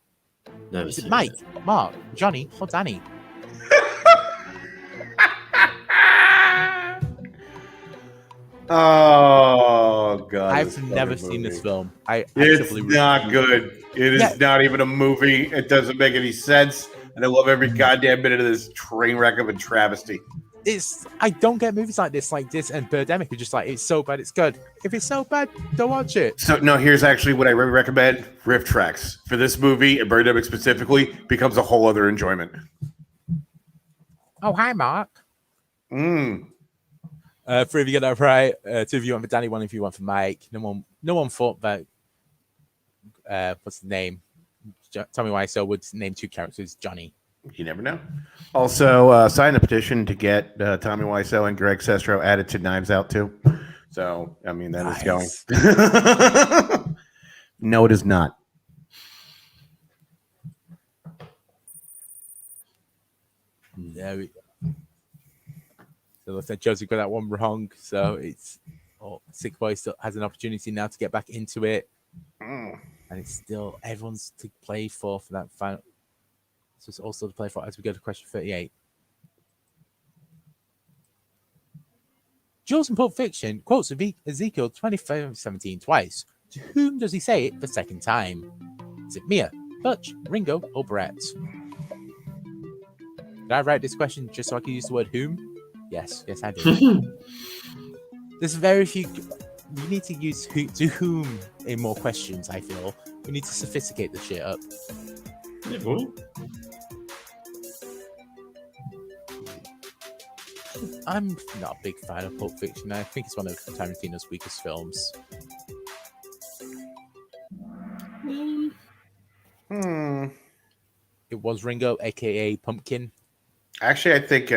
No, Is it Mike, Mark, Johnny, or Danny? Oh god! I've never seen this film. It's not good. It is not even a movie. It doesn't make any sense, and I love every goddamn minute of this train wreck of a travesty. I don't get movies like this and Birdemic are just like, it's so bad, it's good. If it's so bad, don't watch it. So no, here's actually what I recommend: riff tracks for this movie and Birdemic specifically becomes a whole other enjoyment. Oh, hi, Mark. 3 of you get that right. 2 of you went for Danny, 1 of you went for Mike. No one thought that. What's the name? Tommy Wiseau would name 2 characters Johnny. You never know. Also, sign the petition to get Tommy Wiseau and Greg Sestero added to Knives Out too. So, I mean, that is going. No, it is not. No. So looks like Joseph got that one wrong. So it's Sick Boy still has an opportunity now to get back into it. And it's still everyone's to play for that final. So it's also to play for as we go to question 38. Jules in Pulp Fiction quotes Ezekiel 25:17 twice. To whom does he say it the second time? Is it Mia, Butch, Ringo, or Brett? Did I write this question just so I can use the word whom? Yes, I did. There's very few. You need to use to whom in more questions, I feel. We need to sophisticate the shit up. Yeah, boy. I'm not a big fan of Pulp Fiction. I think it's one of Tarantino's weakest films. It was Ringo, aka Pumpkin. Actually, I think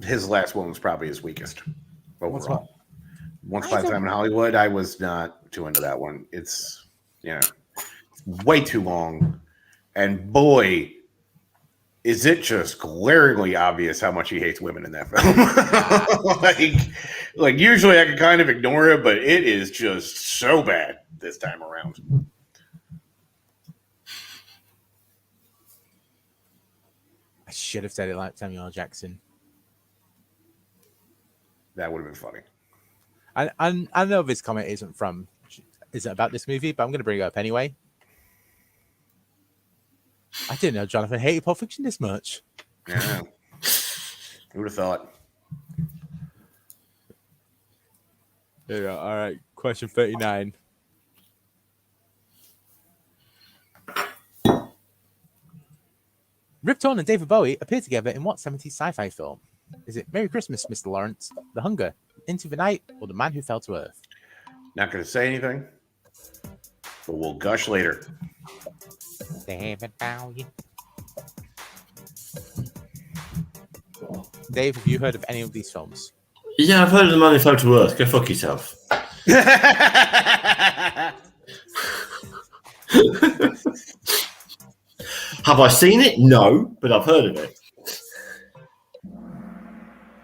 his last one was probably his weakest overall. Once Upon a Time in Hollywood, I was not too into that one. It's way too long, and boy, is it just glaringly obvious how much he hates women in that film. like usually I can kind of ignore it, but it is just so bad this time around. I should have said it like Samuel L. Jackson. That would have been funny. I know this comment isn't about this movie, but I'm going to bring it up anyway. I didn't know Jonathan hated Pulp Fiction this much. Yeah. Who would have thought? There you go. All right. Question 39. Rip Torn and David Bowie appear together in what 70s sci-fi film? Is it Merry Christmas, Mr. Lawrence, The Hunger, Into the Night, or The Man Who Fell to Earth? Not going to say anything, but we'll gush later. David Bowie. Dave, have you heard of any of these films? Yeah, I've heard of The Man Who Fell to Earth. Go fuck yourself. Have I seen it? No, but I've heard of it.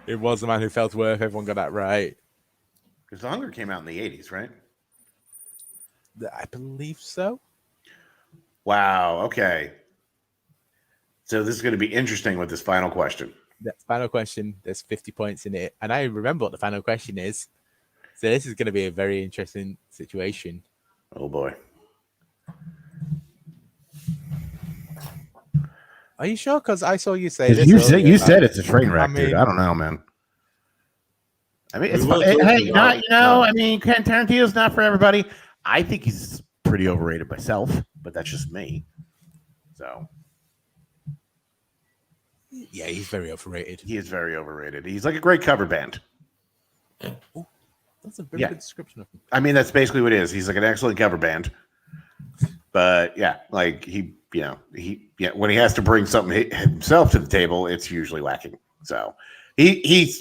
It was The Man Who Fell to Earth. Everyone got that right. Because The Hunger came out in the 80s, right? I believe so. Wow. Okay. So this is going to be interesting with this final question. That final question, there's 50 points in it. And I remember what the final question is. So this is going to be a very interesting situation. Oh, boy. Are you sure? Because I saw you say this. You said it's a train wreck, dude. I don't know, man. I mean, it's I mean, Tarantino's not for everybody. I think he's pretty overrated myself, but that's just me. So, yeah, he's very overrated. He is very overrated. He's like a great cover band. Ooh, that's a very good description of him. I mean, that's basically what it is. He's like an excellent cover band. But yeah, like when he has to bring something himself to the table, it's usually lacking. So he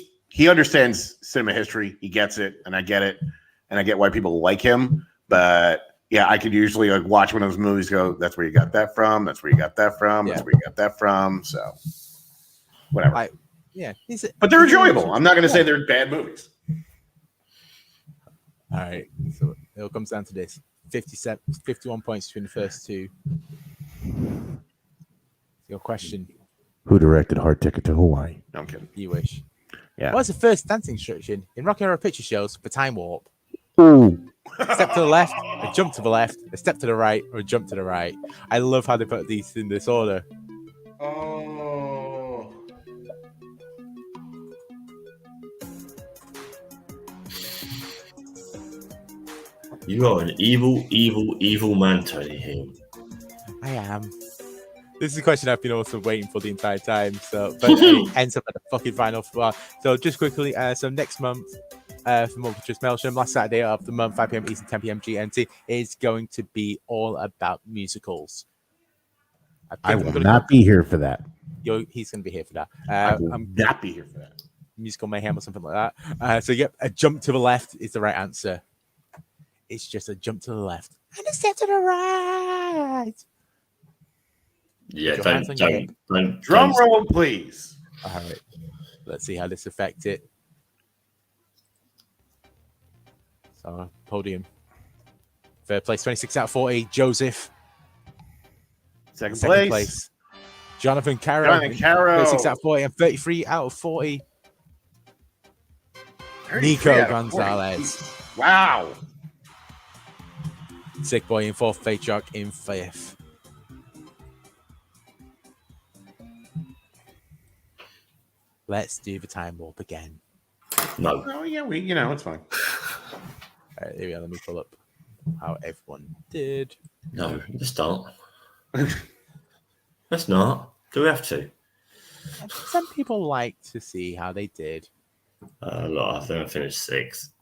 understands cinema history. He gets it, and I get it, and I get why people like him. But yeah, I could usually like watch one of those movies. Go, that's where you got that from. That's where you got that from. That's where you got that from. So whatever. But they're enjoyable. I'm not going to say they're bad movies. All right, so it all comes down to this: 51 points between the first two. Your question: Who directed Hard Ticket to Hawaii? No, I'm kidding. You wish. Yeah. What's the first dancing instruction in Rocky Horror Picture Shows for Time Warp? Ooh. A step to the left, a jump to the left, a step to the right, or a jump to the right. I love how they put these in this order. Oh. You are an evil, evil, evil man, Tony Hill. I am. This is a question I've been also waiting for the entire time. So, but it ends up at the fucking final. So just quickly, so next month, for month just Maelstrom, last Saturday of the month, 5 p.m. Eastern, 10 p.m. GMT, is going to be all about musicals. I will not be here for that. He's going to be here for that. I will not be here for that. Musical mayhem or something like that. So yep, a jump to the left is the right answer. It's just a jump to the left and a step to the right. Yeah, don't. Drum roll, please. All right, let's see how this affects it. So, podium. Third place, 26 out of 40. Joseph. Second place. Jonathan Caro. 36 out of 40 and 33 out of 40. Nico Gonzalez. Wow. Sick Boy in fourth. Fate Jock in fifth. Let's do the time warp again. No. Oh yeah, it's fine. All right, here we go. Let me pull up how everyone did. No, let's not. Let's not. Do we have to? Some people like to see how they did. Look, I think I finished sixth.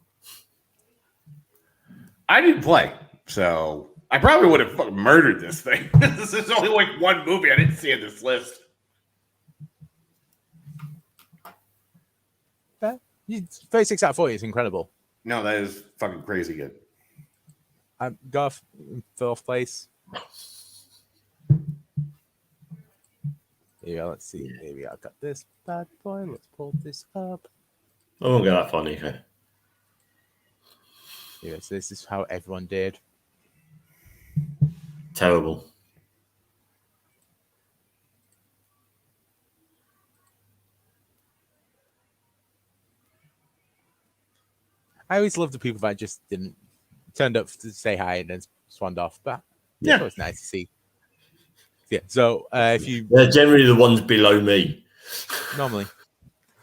I didn't play, so I probably would have fucking murdered this thing. This is only like one movie I didn't see in this list. 36 out of 40 is incredible. No, that is fucking crazy good. Garth in fourth place. Yeah, let's see. Maybe I got this bad boy. Let's pull this up. I won't go that far, Nico. Yeah, so this is how everyone did. Terrible. I always love the people that just didn't turned up to say hi and then swanned off. But yeah, it was nice to see. Yeah. So if you, they're generally the ones below me. Normally,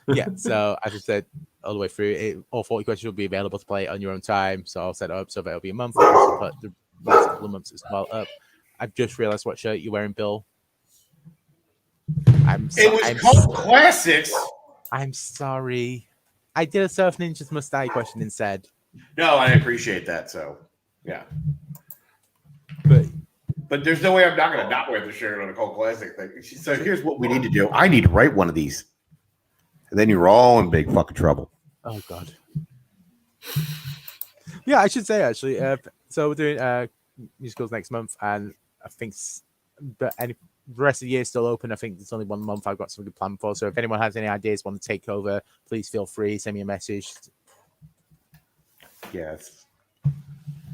yeah. So as I said, all the way through, all 40 questions will be available to play on your own time. So I'll set it up so that it'll be a month. I'll put the last couple of months as well up. I've just realized what shirt you're wearing, Bill. It was called Classics. I'm sorry. I did a Surf Ninjas Must Die question instead. No, I appreciate that. So, yeah. But there's no way I'm not going to not wear the shirt on a Cult Classic thing. So here's what we need to do. I need to write one of these. And then you're all in big fucking trouble. Oh, God. Yeah, I should say, actually. So we're doing musicals next month. And I think the rest of the year is still open. I think there's only 1 month I've got something planned for. So if anyone has any ideas, want to take over, please feel free. Send me a message. Yes.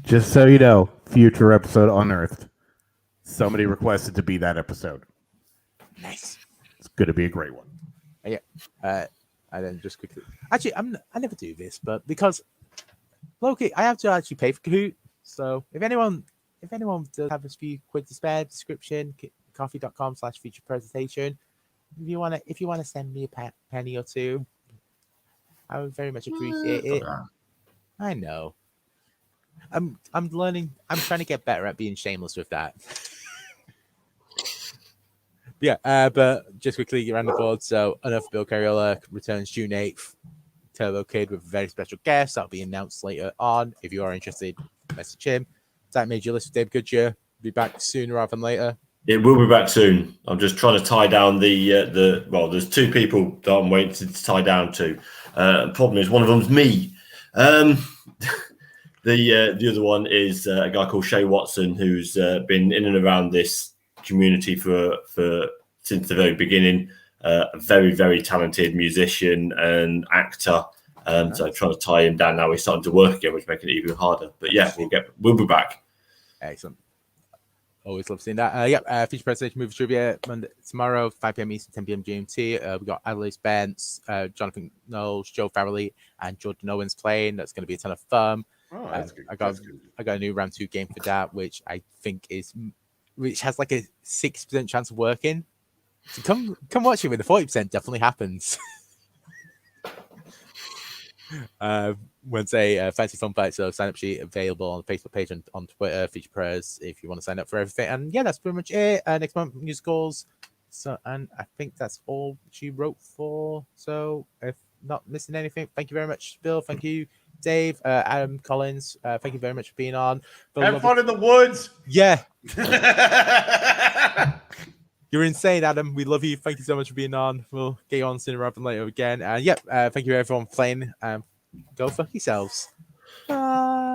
Just so you know, future episode Unearthed. Somebody requested to be that episode. Nice. It's going to be a great one. Yeah. And then just quickly. Actually, I never do this, but because Loki, I have to actually pay for Kahoot. So if anyone does have a few quid to spare, description, coffee.com/feature presentation. If you want to send me a penny or two, I would very much appreciate it. I know. I'm learning. I'm trying to get better at being shameless with that. Yeah, but just quickly around the board. So, Unearthed Bill Carriola returns June 8th. Turbo Kid with a very special guest. That'll be announced later on. If you are interested, message him. That made your list with Dave Goodyear. be back sooner rather than later. It will be back soon. I'm just trying to tie down the. Well, there's two people that I'm waiting to tie down to. The problem is one of them's me. The other one is a guy called Shay Watson, who's been in and around this community for since the very beginning. A very, very talented musician and actor. So I'm trying to tie him down now. He's starting to work again, which is making it even harder. But yeah, we'll be back. Excellent. Always love seeing that. Feature presentation movie trivia tomorrow, 5 p.m. Eastern, 10 p.m. GMT. We've got Adelaide Spence, Jonathan Knowles, Joe Farrelly, and Jordan Owens playing. That's going to be a ton of fun. Oh, that's good. I got a new round 2 game for that, which I think which has like a 60% chance of working. So come watch it with the 40% definitely happens. Wednesday, Fancy Fun Fight. So sign up sheet available on the Facebook page and on Twitter. Feature prayers if you want to sign up for everything. And yeah, that's pretty much it. Next month, musicals. So, and I think that's all she wrote for. So if not missing anything, thank you very much, Bill. Thank you, Dave, Adam Collins. Thank you very much for being on. Have fun in the woods. Yeah. You're insane, Adam. We love you. Thank you so much for being on. We'll get you on sooner rather than later again. And thank you everyone for playing. Go fuck yourselves. Bye.